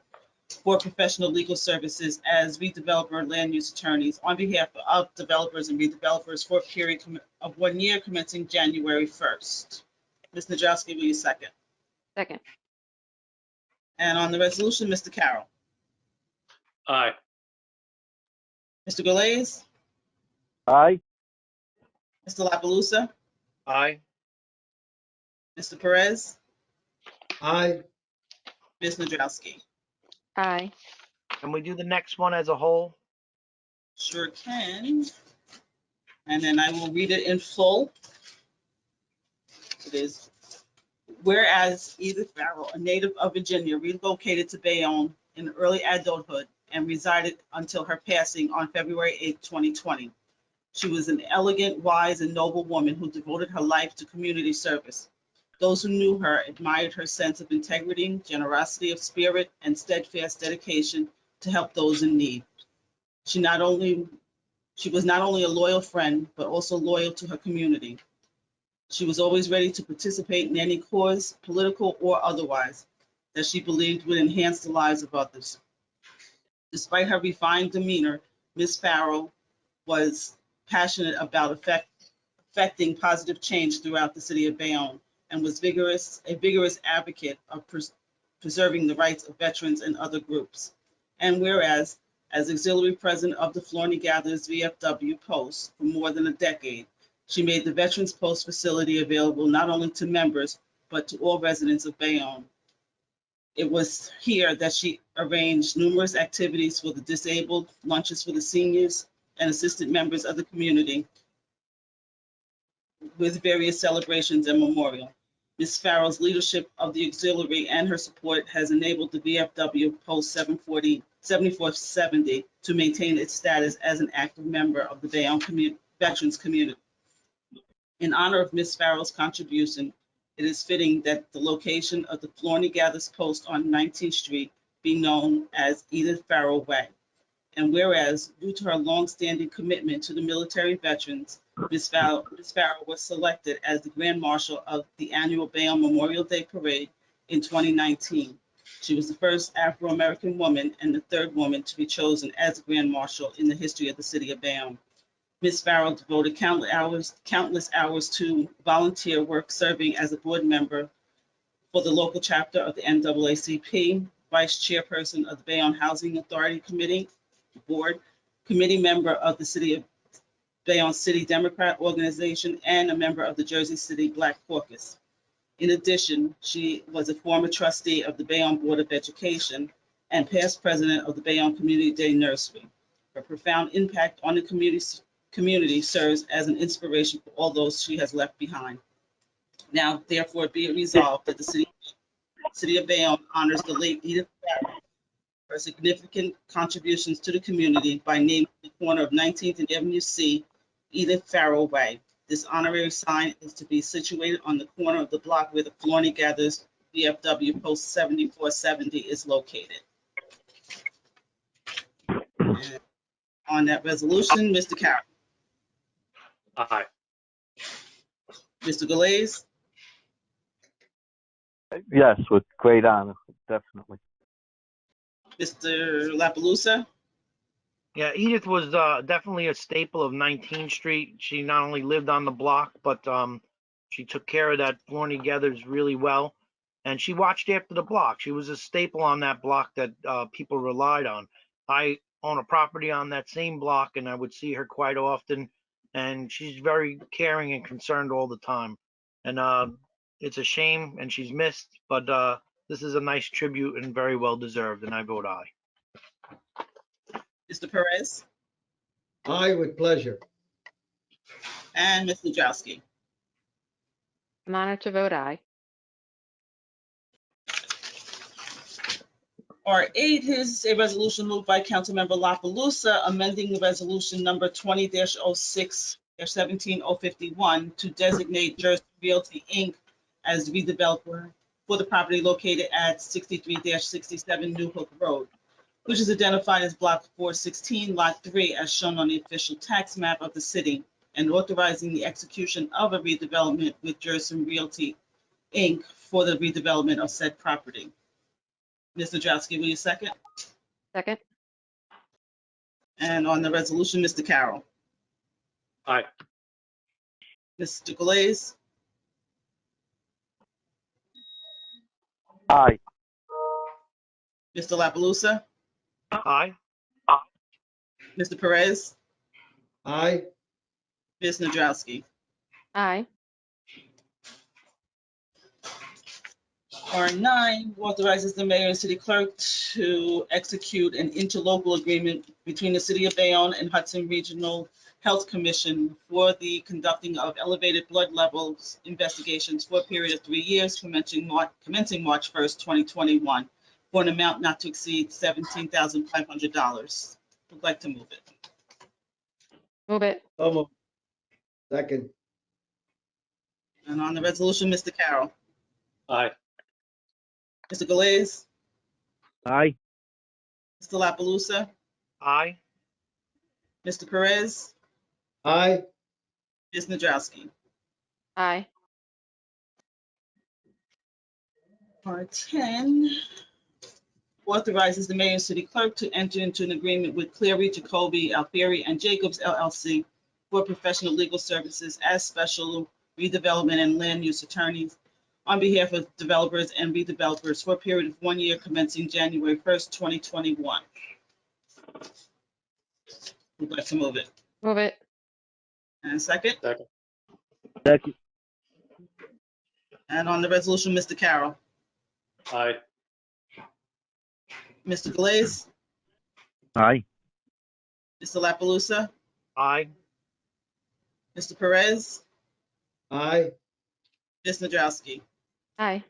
for professional legal services as redeveloper land use attorneys on behalf of developers and redevelopers for a period of 1 year commencing January 1st. Ms. Nadrowski, will you second? Second. And on the resolution, Mr. Carroll. Aye. Mr. Galais, Aye. Mr. La Palusa, Aye. Mr. Perez, Aye. Ms. Nadrowski. Aye. Can we do the next one as a whole? Sure can. And then I will read it in full. It is, whereas Edith Farrell, a native of Virginia, relocated to Bayonne in early adulthood and resided until her passing on February 8, 2020. She was an elegant, wise, and noble woman who devoted her life to community service. Those who knew her admired her sense of integrity, generosity of spirit, and steadfast dedication to help those in need. She was not only a loyal friend, but also loyal to her community. She was always ready to participate in any cause, political or otherwise, that she believed would enhance the lives of others. Despite her refined demeanor, Ms. Farrell was passionate about affecting positive change throughout the city of Bayonne and was a vigorous advocate of preserving the rights of veterans and other groups. And whereas, as auxiliary president of the Florney Gatherers VFW Post for more than a decade, she made the Veterans Post facility available not only to members, but to all residents of Bayonne. It was here that she arranged numerous activities for the disabled, lunches for the seniors, and assisted members of the community with various celebrations and memorial. Ms. Farrell's leadership of the auxiliary and her support has enabled the VFW Post 7470 to maintain its status as an active member of the Bayonne veterans community. In honor of Ms. Farrell's contribution, it is fitting that the location of the Florney Gatherers Post on 19th Street be known as Edith Farrell Way. And whereas, due to her longstanding commitment to the military veterans, Ms. Farrell was selected as the Grand Marshal of the annual Bayonne Memorial Day Parade in 2019. She was the first Afro-American woman and the third woman to be chosen as the Grand Marshal in the history of the city of Bayonne. Ms. Farrell devoted countless hours to volunteer work, serving as a board member for the local chapter of the NAACP, vice chairperson of the Bayonne Housing Authority Committee Board, committee member of the City of Bayonne City Democrat Organization, and a member of the Jersey City Black Caucus. In addition, she was a former trustee of the Bayonne Board of Education and past president of the Bayonne Community Day Nursery. Her profound impact on the community serves as an inspiration for all those she has left behind. Now, therefore, be it resolved that the City of Bayonne honors the late Edith Farrell, her significant contributions to the community by naming the corner of 19th and Avenue C, Edith Farrell Way. This honorary sign is to be situated on the corner of the block where the Florney Gatherers VFW Post 7470 is located. And on that resolution, Mr. Carroll. Aye. Mr. Galais, Yes, with great honor, definitely. Mr. La Palusa, Yeah, Edith was definitely a staple of 19th Street. She not only lived on the block, but she took care of that Florney Gathers really well. And she watched after the block. She was a staple on that block that people relied on. I own a property on that same block, and I would see her quite often. And she's very caring and concerned all the time. And it's a shame, and she's missed. But this is a nice tribute and very well deserved, and I vote aye. Mr. Perez, Aye, with pleasure. and Ms. Nadrowski. I'm honored to vote aye. R8 is a resolution moved by Councilmember La Palusa, amending the resolution number 20-06-17051 to designate Jersey Realty, Inc. as the redeveloper for the property located at 63-67 New Hook Road, which is identified as Block 416, Lot 3, as shown on the official tax map of the city, and authorizing the execution of a redevelopment with Jersey Realty, Inc. for the redevelopment of said property. Ms. Nadrowski, will you second? Second. And on the resolution, Mr. Carroll. Aye. Mr. Galais, Aye. Mr. La Palusa, Aye. Mr. Perez, Aye. Ms. Nadrowski. Aye. R9 authorizes the mayor and city clerk to execute an interlocal agreement between the city of Bayonne and Hudson Regional Health Commission for the conducting of elevated blood levels investigations for a period of 3 years, commencing March 1st, 2021, for an amount not to exceed $17,500. Would like to move it. Move it. So moved. Second. And on the resolution, Mr. Carroll, Aye. Mr. Galais, Aye. Mr. La Palusa, Aye. Mr. Perez, Aye. Ms. Nadrowski. Aye. R10 authorizes the mayor and city clerk to enter into an agreement with Cleary, Jacoby, Alfieri, and Jacobs LLC for professional legal services as special redevelopment and land use attorneys on behalf of developers and redevelopers for a period of 1 year commencing January 1st, 2021. Would like to move it. Move it. And second. Second. Second. And on the resolution, Mr. Carroll, Aye. Mr. Galais, Aye. Mr. La Palusa, Aye. Mr. Perez, Aye. Ms. Nadrowski. Aye.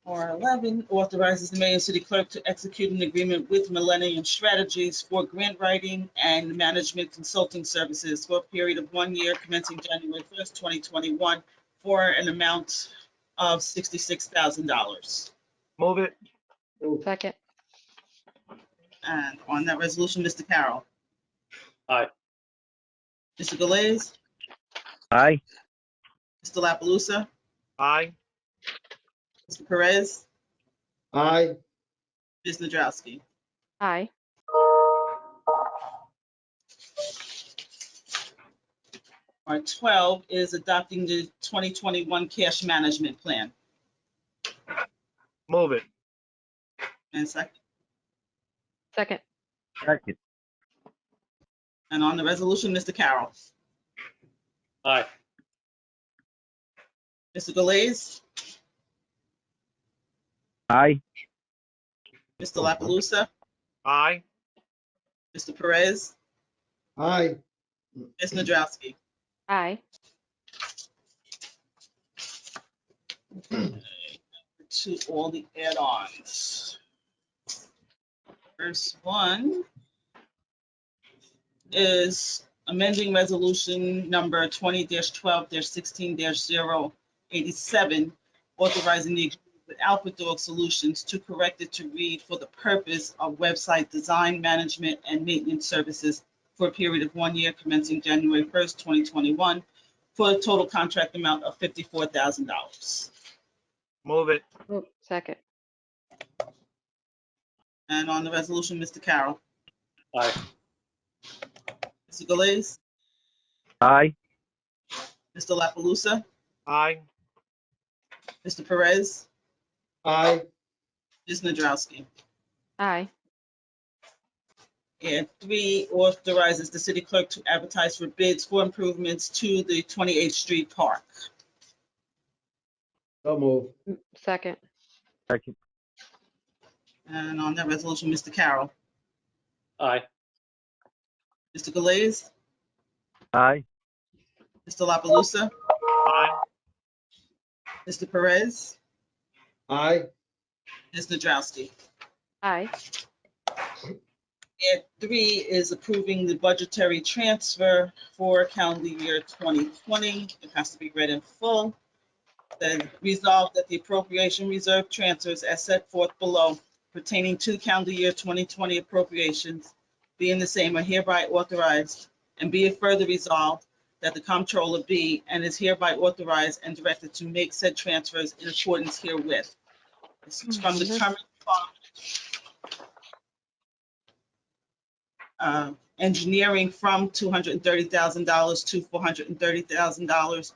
R11 authorizes the mayor and city clerk to execute an agreement with Millennium Strategies for grant writing and management consulting services for a period of 1 year commencing January 1st, 2021, for an amount of $66,000. Move it. Move. Second. And on that resolution, Mr. Carroll, Aye. Mr. Galais, Aye. Mr. La Palusa, Aye. Mr. Perez, Aye. Ms. Nadrowski. Aye. R12 is adopting the 2021 cash management plan. Move it. And second. Second. Second. And on the resolution, Mr. Carroll, Aye. Mr. Galais, Aye. Mr. La Palusa, Aye. Mr. Perez, Aye. Ms. Nadrowski. Aye. To all the add-ons. First one is amending resolution number 20-12-16-087, authorizing the agreement with Alpha Dog Solutions to correct it to read for the purpose of website design, management, and maintenance services for a period of 1 year commencing January 1st, 2021, for a total contract amount of $54,000. Move it. Second. And on the resolution, Mr. Carroll, Aye. Mr. Galais, Aye. Mr. La Palusa, Aye. Mr. Perez, Aye. Ms. Nadrowski. Aye. And 3 authorizes the city clerk to advertise for bids for improvements to the 28th Street Park. So moved. Second. Second. And on that resolution, Mr. Carroll, Aye. Mr. Galais, Aye. Mr. La Palusa, Aye. Mr. Perez, Aye. Ms. Nadrowski. Aye. And 3 is approving the budgetary transfer for calendar year 2020. It has to be read in full. Then resolved that the appropriation reserve transfers as set forth below pertaining to calendar year 2020 appropriations being the same are hereby authorized, and be it further resolved that the comptroller be and is hereby authorized and directed to make said transfers in accordance herewith. This is from the current fund. Engineering from $230,000 to $430,000.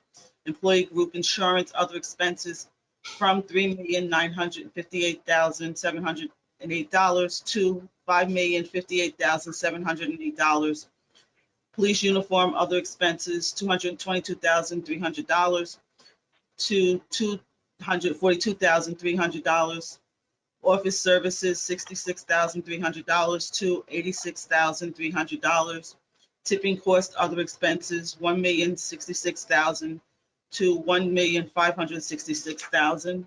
Employee group insurance, other expenses from $3,958,708 to $5,058,708. Police uniform, other expenses, $222,300 to $242,300. Office services, $66,300 to $86,300. Tipping cost, other expenses, $1,066,000 to $1,566,000.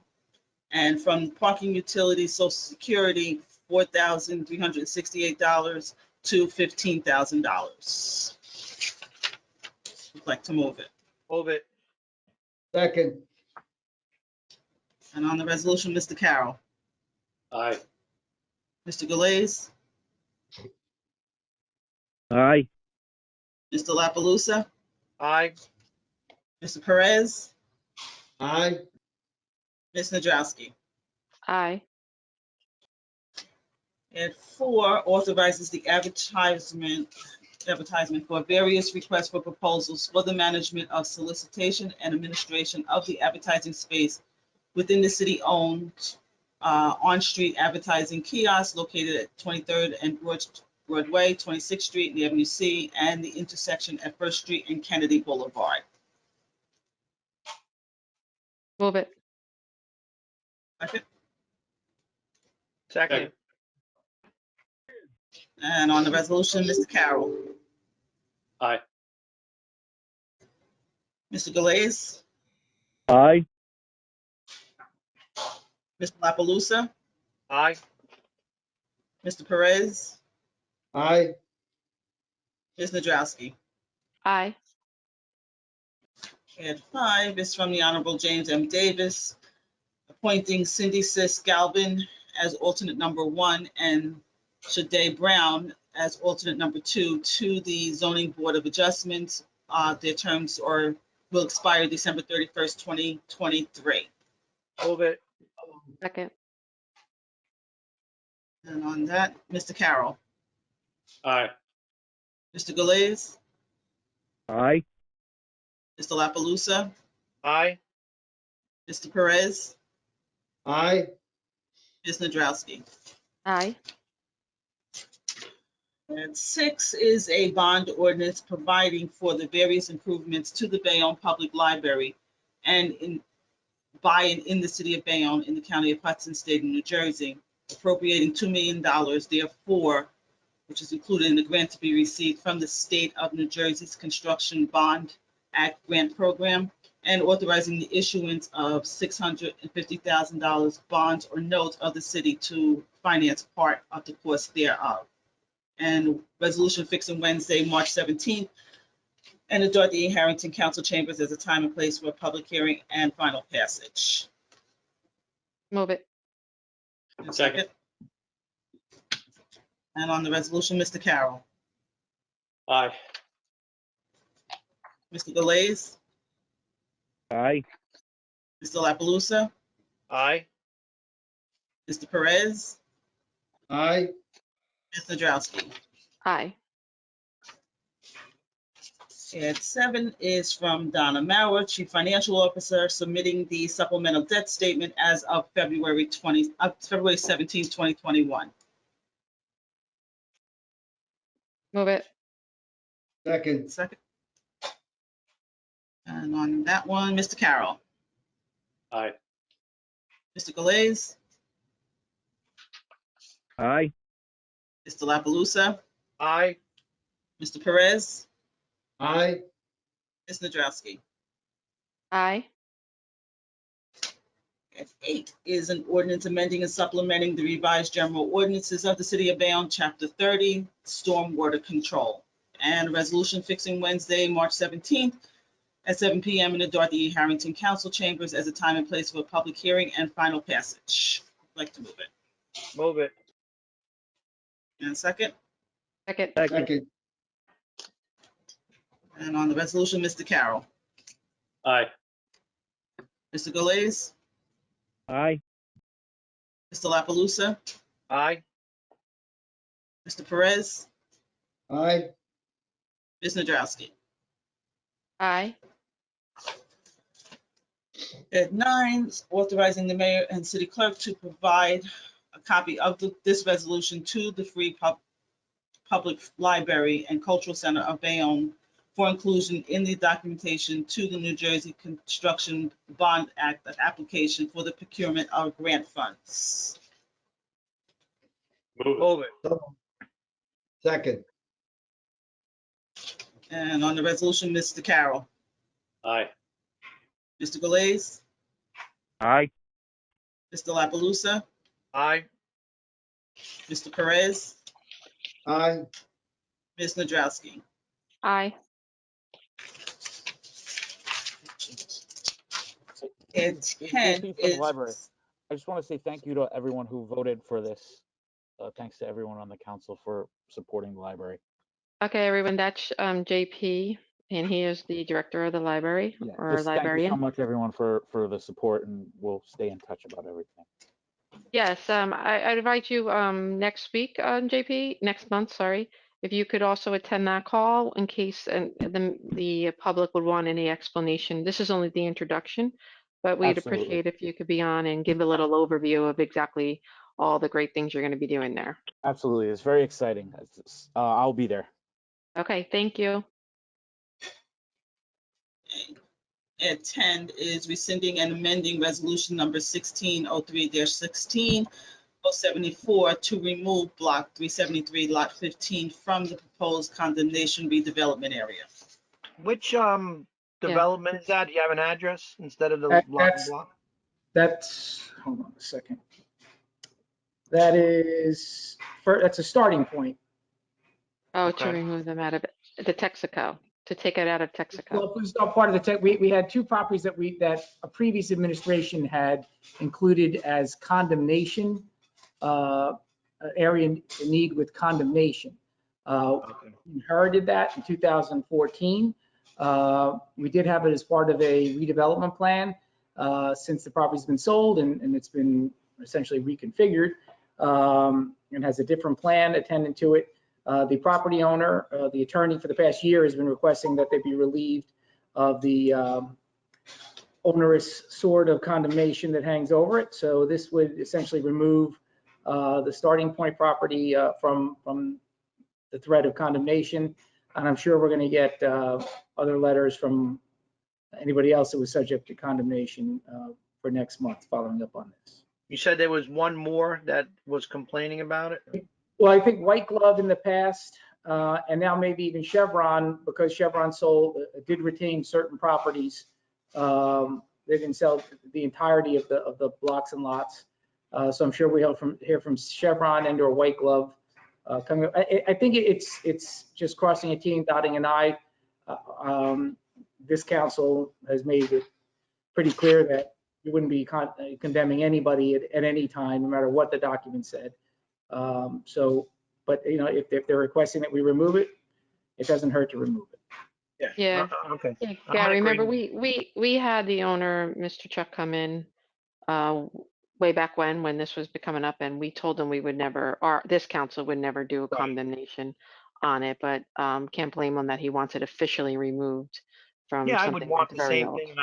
And from parking utilities, Social Security, $4,368 to $15,000. Would like to move it. Move it. second, And on the resolution, Mr. Carroll, Aye. Mr. Galais, aye, Mr. La Palusa, Aye. Mr. Perez, aye, Ms. Nadrowski. Aye. And 4, authorizes the advertisement for various requests for proposals for the management of solicitation and administration of the advertising space within the city-owned on-street advertising kiosk located at 23rd and Broadway, 26th Street and Avenue C, and the intersection at First Street and Kennedy Boulevard. Move it. Second. Second. And on the resolution, Mr. Carroll, Aye. Mr. Galais, aye, Mr. La Palusa, Aye. Mr. Perez, aye, Ms. Nadrowski. Aye. And 5 is from the Honorable James M. Davis, appointing Cindy Sis Galvin as alternate number 1 and Shade Brown as alternate number 2 to the Zoning Board of Adjustments. Their terms will expire December 31st, 2023. Move it. Second. And on that, Mr. Carroll, Aye. Mr. Galais, aye, Mr. La Palusa, Aye. Mr. Perez, aye, Ms. Nadrowski. Aye. And 6 is a bond ordinance providing for the various improvements to the Bayonne Public Library and by and in the city of Bayonne in the county of Hudson, state of New Jersey, appropriating $2 million, therefore, which is included in the grant to be received from the state of New Jersey's Construction Bond Act grant program, and authorizing the issuance of $650,000 bonds or notes of the city to finance part of the cost thereof. And resolution fixing Wednesday, March 17th, and the Dorothy E. Harrington Council Chambers as a time and place for a public hearing and final passage. Move it. And Second. And on the resolution, Mr. Carroll, Aye. Mr. Galais, aye, Mr. La Palusa, Aye. Mr. Perez, aye, Ms. Nadrowski. Aye. And 7 is from Donna Mauer, Chief Financial Officer, submitting the supplemental debt statement as of February 17, 2021. Move it. second, Second. And on that one, Mr. Carroll, Aye. Mr. Galais, aye, Mr. La Palusa, Aye. Mr. Perez, aye, Ms. Nadrowski. Aye. And 8 is an ordinance amending and supplementing the revised general ordinances of the city of Bayonne, chapter 30, stormwater control. And a resolution fixing Wednesday, March 17th at 7 p.m. in the Dorothy E. Harrington Council Chambers as a time and place for a public hearing and final passage. I'd like to move it. Move it. And second. Second. second, And on the resolution, Mr. Carroll, Aye. Mr. Galais, aye, Mr. La Palusa, Aye. Mr. Perez, aye, Ms. Nadrowski. Aye. At 9, authorizing the mayor and city clerk to provide a copy of this resolution to the Free Public Library and Cultural Center of Bayonne for inclusion in the documentation to the New Jersey Construction Bond Act application for the procurement of grant funds. Move it. Move it. So second. And on the resolution, Mr. Carroll, Aye. Mr. Galais, Aye. Mr. La Palusa, Aye. Mr. Perez, Aye. Ms. Nadrowski. Aye. And This is 10 JP from the library. is, I just want to say thank you to everyone who voted for this. Thanks to everyone on the council for supporting the library. Okay, everyone, that's JP, and he is the director of the library or Just thank you so librarian. much, everyone, for the support, and we'll stay in touch about everything. Yes, I'd invite you next week, JP, next month, sorry, if you could also attend that call in case the public would want any explanation. This is only the introduction, but we'd Absolutely. appreciate if you could be on and give a little overview of exactly all the great things you're going to be doing there. Absolutely. It's very exciting. I'll be there. Okay, thank you. and 10 is rescinding and amending resolution number 1603-16 to remove block 373 lot 15 from the proposed condemnation redevelopment area. Which development is that? Do you have an address instead of the block and block? Hold on a second. That's a starting point. Oh, Okay. to remove them out of the Texaco, to take it out of Texaco. Well, it's not part of the tech. We had two properties that a previous administration had included as condemnation, area in need with condemnation. Okay. We inherited that in 2014. We did have it as part of a redevelopment plan since the property's been sold and it's been essentially reconfigured and has a different plan attendant to it. The property owner, the attorney for the past year has been requesting that they be relieved of the onerous sword of condemnation that hangs over it. So this would essentially remove the starting point property from the threat of condemnation. And I'm sure we're going to get other letters from anybody else that was subject to condemnation for next month following up on this. You said there was one more that was complaining about it? Well, I think White Glove in the past, and now maybe even Chevron, because Chevron did retain certain properties. They didn't sell the entirety of the blocks and lots. So I'm sure we'll hear from Chevron and or White Glove. Coming. I think it's just crossing a T and dotting an I. This council has made it pretty clear that you wouldn't be condemning anybody at any time, no matter what the document said. But you know, if they're requesting that we remove it, it doesn't hurt to remove it. Yeah. Okay. Yeah, I'm Gary, in remember agreement. we had the owner, Mr. Chuck, come in way back when this was coming up, and we told him we would never, this council would never do a Right. condemnation on it, but can't blame him that he wants it officially removed from Yeah, I would something want that's the very same old. thing, and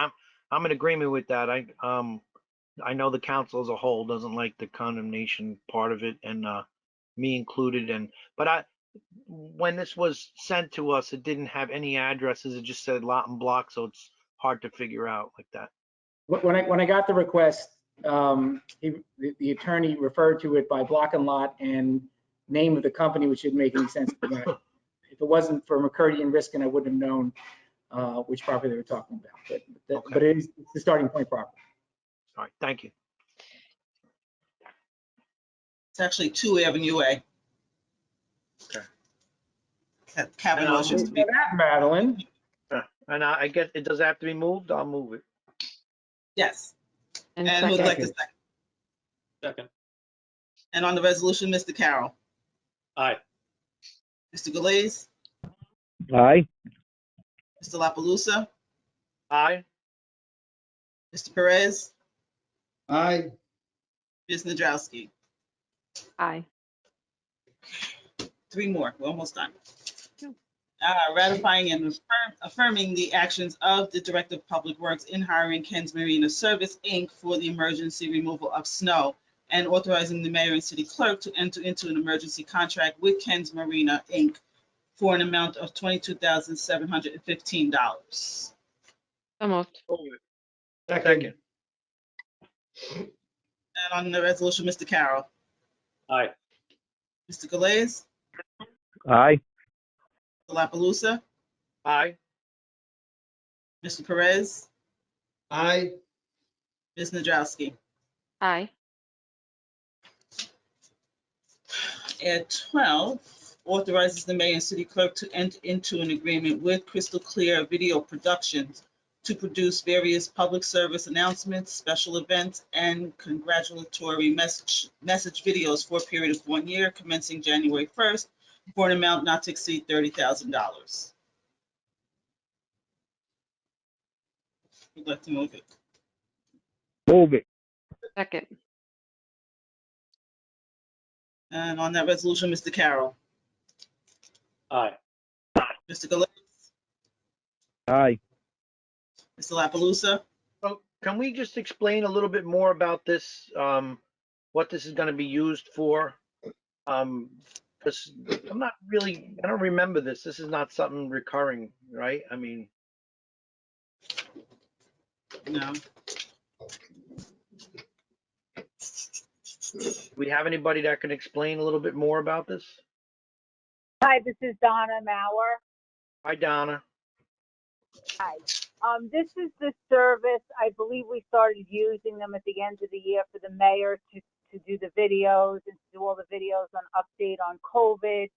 I'm in agreement with that. I know the council as a whole doesn't like the condemnation part of it, and me included. But when this was sent to us, it didn't have any addresses. It just said lot and block, so it's hard to figure out like that. When I got the request, the attorney referred to it by block and lot and name of the company, which didn't make any sense to me. If it wasn't for McCurdy and Riskin, I wouldn't have known which property they were talking about. But it's the starting point property. All right, thank you. It's actually 2 Avenue A. Okay. Kevin And, wishes to be. That, Madeline. And I guess it does have to be moved. I'll move it. Yes. And And who'd second, like to second? Second. And on the resolution, Mr. Carroll, Aye. Mr. Galais, Aye. Mr. La Palusa, Aye. Mr. Perez, Aye. Ms. Nadrowski. aye. 3 more. We're almost done. Yeah. Ratifying and affirming the actions of the Director of Public Works in hiring Ken's Marina Service, Inc. for the emergency removal of snow, and authorizing the mayor and city clerk to enter into an emergency contract with Ken's Marina, Inc. for an amount of $22,715. So moved. Second. And on the resolution, Mr. Carroll, Aye. Mr. Galais, Aye. Mr. La Palusa, Aye. Mr. Perez, Aye. Ms. Nadrowski. Aye. At 12, authorizes the mayor and city clerk to enter into an agreement with Crystal Clear Video Productions to produce various public service announcements, special events, and congratulatory message videos for a period of 1 year, commencing January 1st, for an amount not to exceed $30,000. Would like to move it. Move it. Second. And on that resolution, Mr. Carroll, Aye. Mr. Galais, Aye. Mr. La Palusa, So can we just explain a little bit more about this, what this is going to be used for? Because I don't remember this. This is not something recurring, right? I mean, no. do we have anybody that can explain a little bit more about this? Hi, this is Donna Maurer. Hi, Donna. Hi. This is the service, I believe we started using them at the end of the year for the mayor to do the videos and to do all the videos on update on COVID.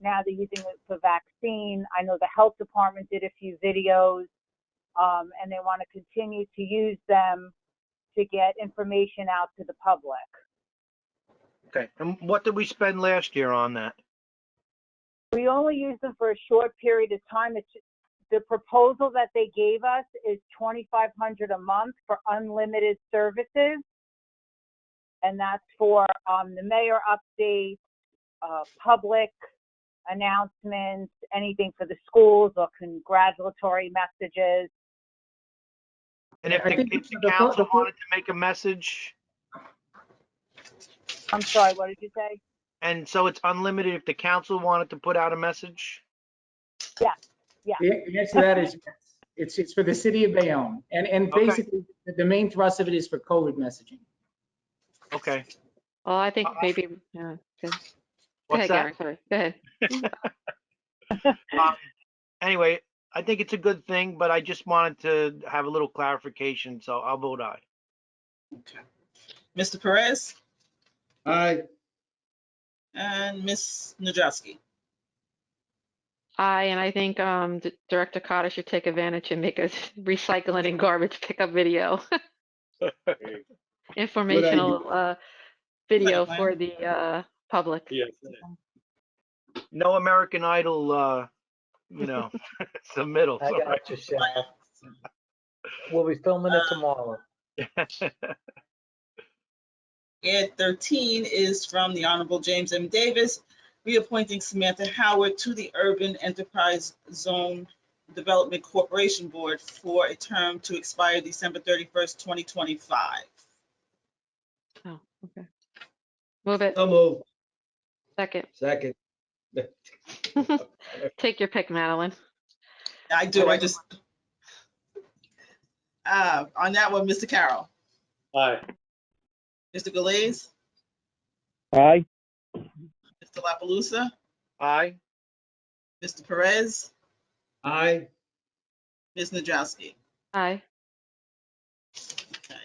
Now they're using it for vaccine. I know the health department did a few videos, and they want to continue to use them to get information out to the public. Okay. And what did we spend last year on that? We only use them for a short period of time. The proposal that they gave us is $2,500 a month for unlimited services. And that's for the mayor updates, public announcements, anything for the schools or congratulatory messages. And if I think the the- council wanted to make a message, I'm sorry, what did you say? and so it's unlimited if the council wanted to put out a message? Yeah. The answer to that is yes. It's for the city of Bayonne. And Okay. basically, the main thrust of it is for COVID messaging. Okay. Well, I think maybe, yeah. Go What's ahead, that? Gary, sorry. Go ahead. Anyway, I think it's a good thing, but I just wanted to have a little clarification, so I'll vote aye. Okay. Mr. Perez Aye. and Ms. Nadrowski. Aye, and I think Director Cotter should take advantage and make a recycling and garbage pickup video. Informational video Plan. for the public. Yes. No American Idol, submittals. I got you, Sheriff. We'll be filming it tomorrow. And 13 is from the Honorable James M. Davis, reappointing Samantha Howard to the Urban Enterprise Zone Development Corporation Board for a term to expire December 31st, 2025. Oh, okay. Move it. So move. Second. Second. Take your pick, Madeline. I do, I just, on that one, Mr. Carroll, Aye. Mr. Galais, Aye. Mr. La Palusa, Aye. Mr. Perez, Aye. Ms. Nadrowski. Aye. Okay.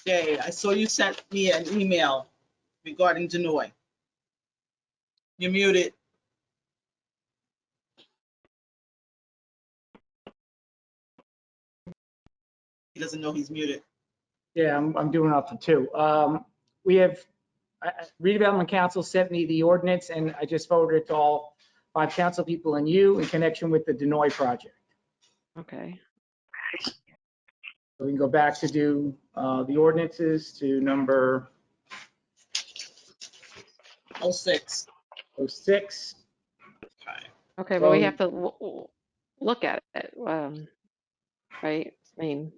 Jay, I saw you sent me an email regarding Denoy. You're muted. He doesn't know he's muted. Yeah, I'm doing up to two. We have, redevelopment council sent me the ordinance and I just forwarded it to all 5 council people and you in connection with the Denoy project. Okay. So we can go back to do the ordinances to number 06. 06. Okay. Okay, but we So- have to look at it, right? I mean,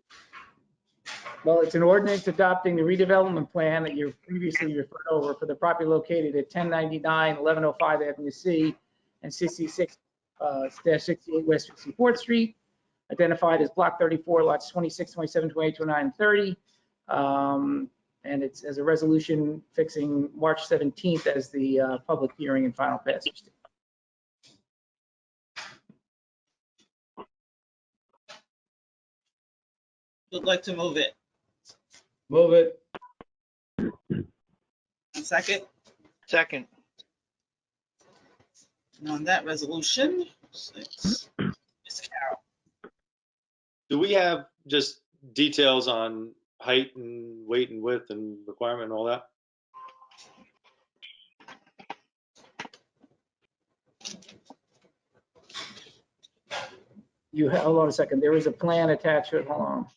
Well, it's an ordinance adopting the redevelopment plan that you previously referred over for the property located at 1099 1105 Avenue C and 66 -68 West 64th Street, identified as Block 34, lots 26, 27, 28, 29, and 30. And it's as a resolution fixing March 17th as the public hearing and final passage date. Would like to move it. Move it. Second. Second. And on that resolution, 6. Mr. Carroll. Do we have just details on height and weight and width and requirement and all that? Hold on a second. There is a plan attached to it. Hold on.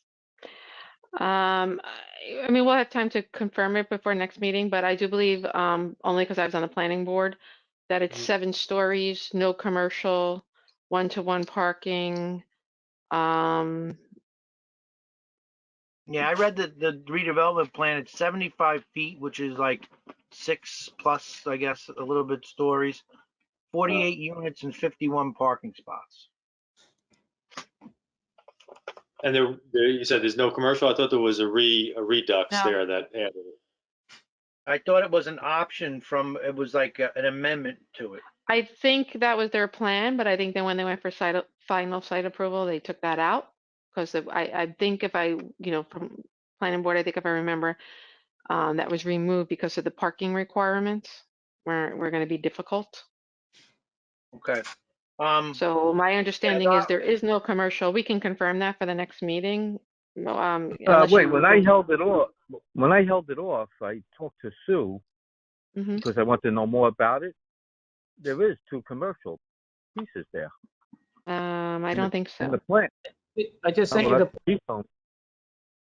I mean, we'll have time to confirm it before next meeting, but I do believe, only because I was on the planning board, that it's 7 stories, no commercial, 1-to-1 parking. Yeah, I read the redevelopment plan. It's 75 feet, which is like 6 plus, I guess, a little bit stories, 48 units and 51 parking spots. And there you said there's no commercial? I thought there was a redux No. there that added it. I thought it was an option it was like an amendment to it. I think that was their plan, but I think then when they went for final site approval, they took that out. Because I think if from planning board, I think if I remember, that was removed because of the parking requirements were going to be difficult. Okay. So my understanding is there is no commercial. We can confirm that for the next meeting. Wait, when I held it off, I talked to Sue because I want to know more about it. There is 2 commercial pieces there. I don't think so. In the plan. I just sent you the.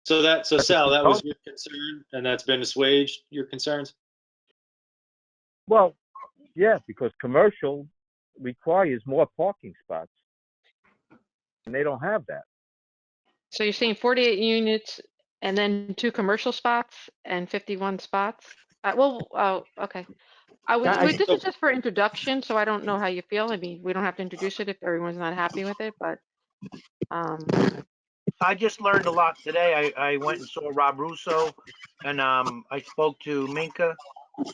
So Sal, that was your concern, and that's been assuaged, your concerns? Well, yeah, because commercial requires more parking spots, and they don't have that. So you're saying 48 units and then 2 commercial spots and 51 spots? Okay. This is just for introduction, so I don't know how you feel. I mean, we don't have to introduce it if everyone's not happy with it, but I just learned a lot today. I went and saw Rob Russo, and I spoke to Minka,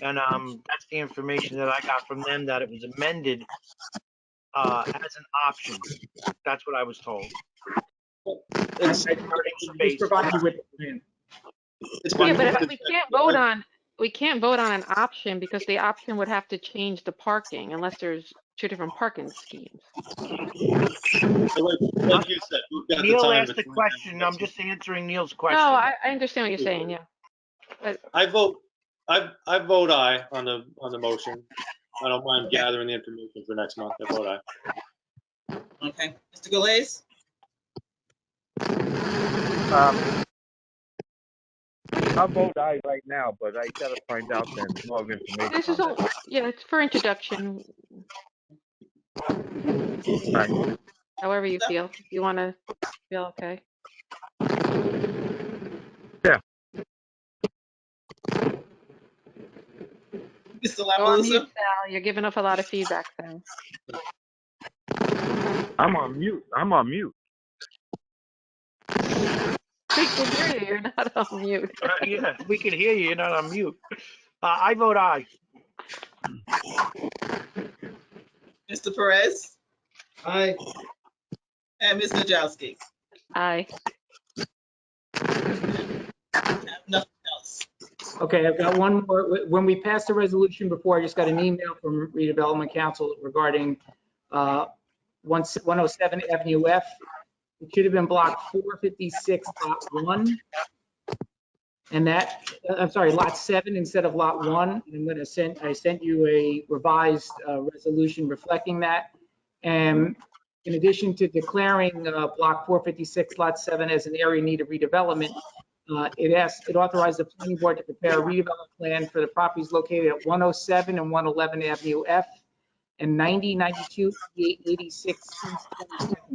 and that's the information that I got from them, that it was amended as an option. That's what I was told. It's Provide you with the plan. yeah, but we can't vote on an option because the option would have to change the parking unless there's 2 different parking schemes. Like you said, we've got Neil the time asked the question. I'm just answering Neil's No, question. I understand what you're saying. Yeah. But I vote aye on the motion. I don't mind gathering the information for next month. I vote aye. Okay. Mr. Galais? I'll vote aye right now, but I gotta find out then more information. this is it's for introduction. Right. However you feel. If you want to feel okay. Yeah. Mr. Go on mute, LaPalooza? Sal. You're giving off a lot of feedback, Sal. I'm on mute. We can hear you. You're not on mute. Yeah, we can hear you. You're not on mute. I vote aye. Mr. Perez? Aye. And Ms. Nadrowski? Aye. Nothing else. Okay, I've got one more. When we passed the resolution before, I just got an email from Redevelopment Council regarding 107 Avenue F. It should have been block 456.1. And that, I'm sorry, lot 7 instead of lot 1. I sent you a revised resolution reflecting that. And in addition to declaring block 456 lot 7 as an area in need of redevelopment, it authorized the planning board to prepare a redevelopment plan for the properties located at 107 and 111 Avenue F and 90, 92, 88, 86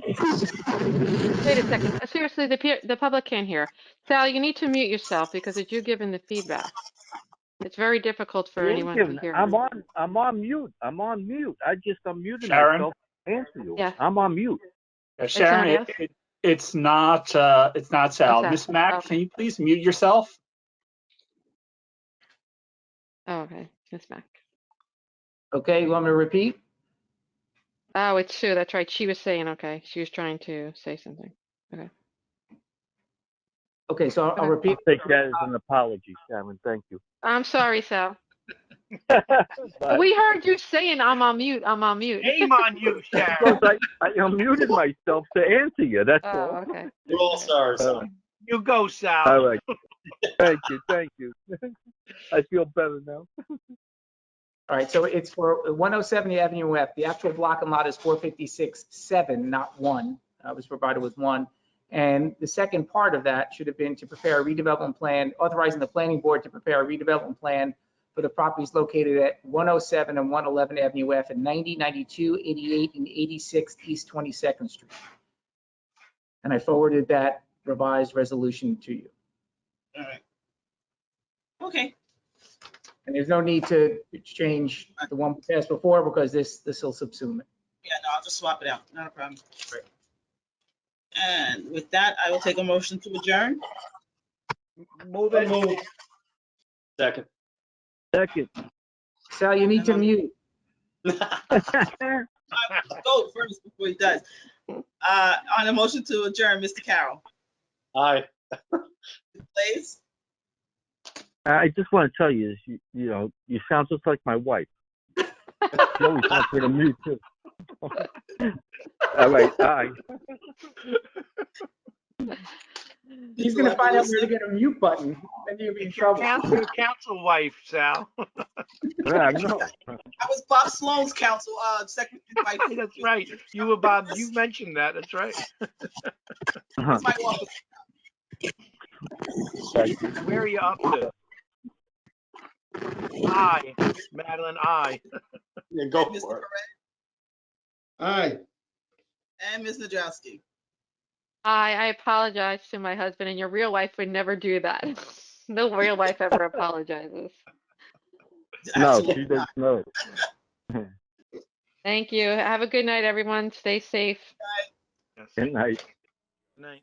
East 22nd. Wait a second. Seriously, the public can't hear. Sal, you need to mute yourself because it's you giving the feedback. It's very difficult for anyone to hear. I'm on mute. I just unmuted Sharon? myself to answer you. Yeah. I'm on mute. Sharon, it's not Sal. Okay. Miss Mack, Okay. can you please mute yourself? Oh, okay. Miss Mac. Okay, you want me to repeat? Oh, it's Sue. That's right. She was saying, okay. She was trying to say something. Okay. Okay, so I'll Okay. repeat. I'll take that as an apology, Sharon. Thank you. I'm sorry, Sal. But We heard you saying I'm on mute. I'm on mute. Shame on you, because Sharon. I unmuted myself to answer you. That's all. Oh, okay. We're all stars. All right. You go, Sal. All right. Thank you. I feel better now. All right, so it's for 107 Avenue F. The actual block and lot is 456-7, not 1. I was provided with 1. And the second part of that should have been to prepare a redevelopment plan, authorizing the planning board to prepare a redevelopment plan for the properties located at 107 and 111 Avenue F and 90, 92, 88, and 86 East 22nd Street. And I forwarded that revised resolution to you. All right. Okay. And there's no need to change the one we passed before because this will subsume it. Yeah, no, I'll just swap it out. Not a problem. And with that, I will take a motion to adjourn. Move So it. moved. Second. Sal, you need to mute. I will vote first before he does. On a motion to adjourn, Mr. Carroll, Aye. please. I just want to tell you, you know, you sound just like my wife. She always wants me to mute too. All right, aye. He's gonna find out where to get a mute button, then you'll be in trouble. Your council wife, Sal. Yeah, I know. I was Bob Sloan's counsel, secretary. That's right. You were Bob. You mentioned that. That's right. Uh-huh. My office. Where are you up to? Aye, Madeline. Aye. Yeah, go Mr. for it. Aye. And Ms. Nadrowski. I apologize to my husband, and your real wife would never do that. No real wife ever apologizes. No, she doesn't know. Thank you. Have a good night, everyone. Stay safe. Yes. Good night. Good night.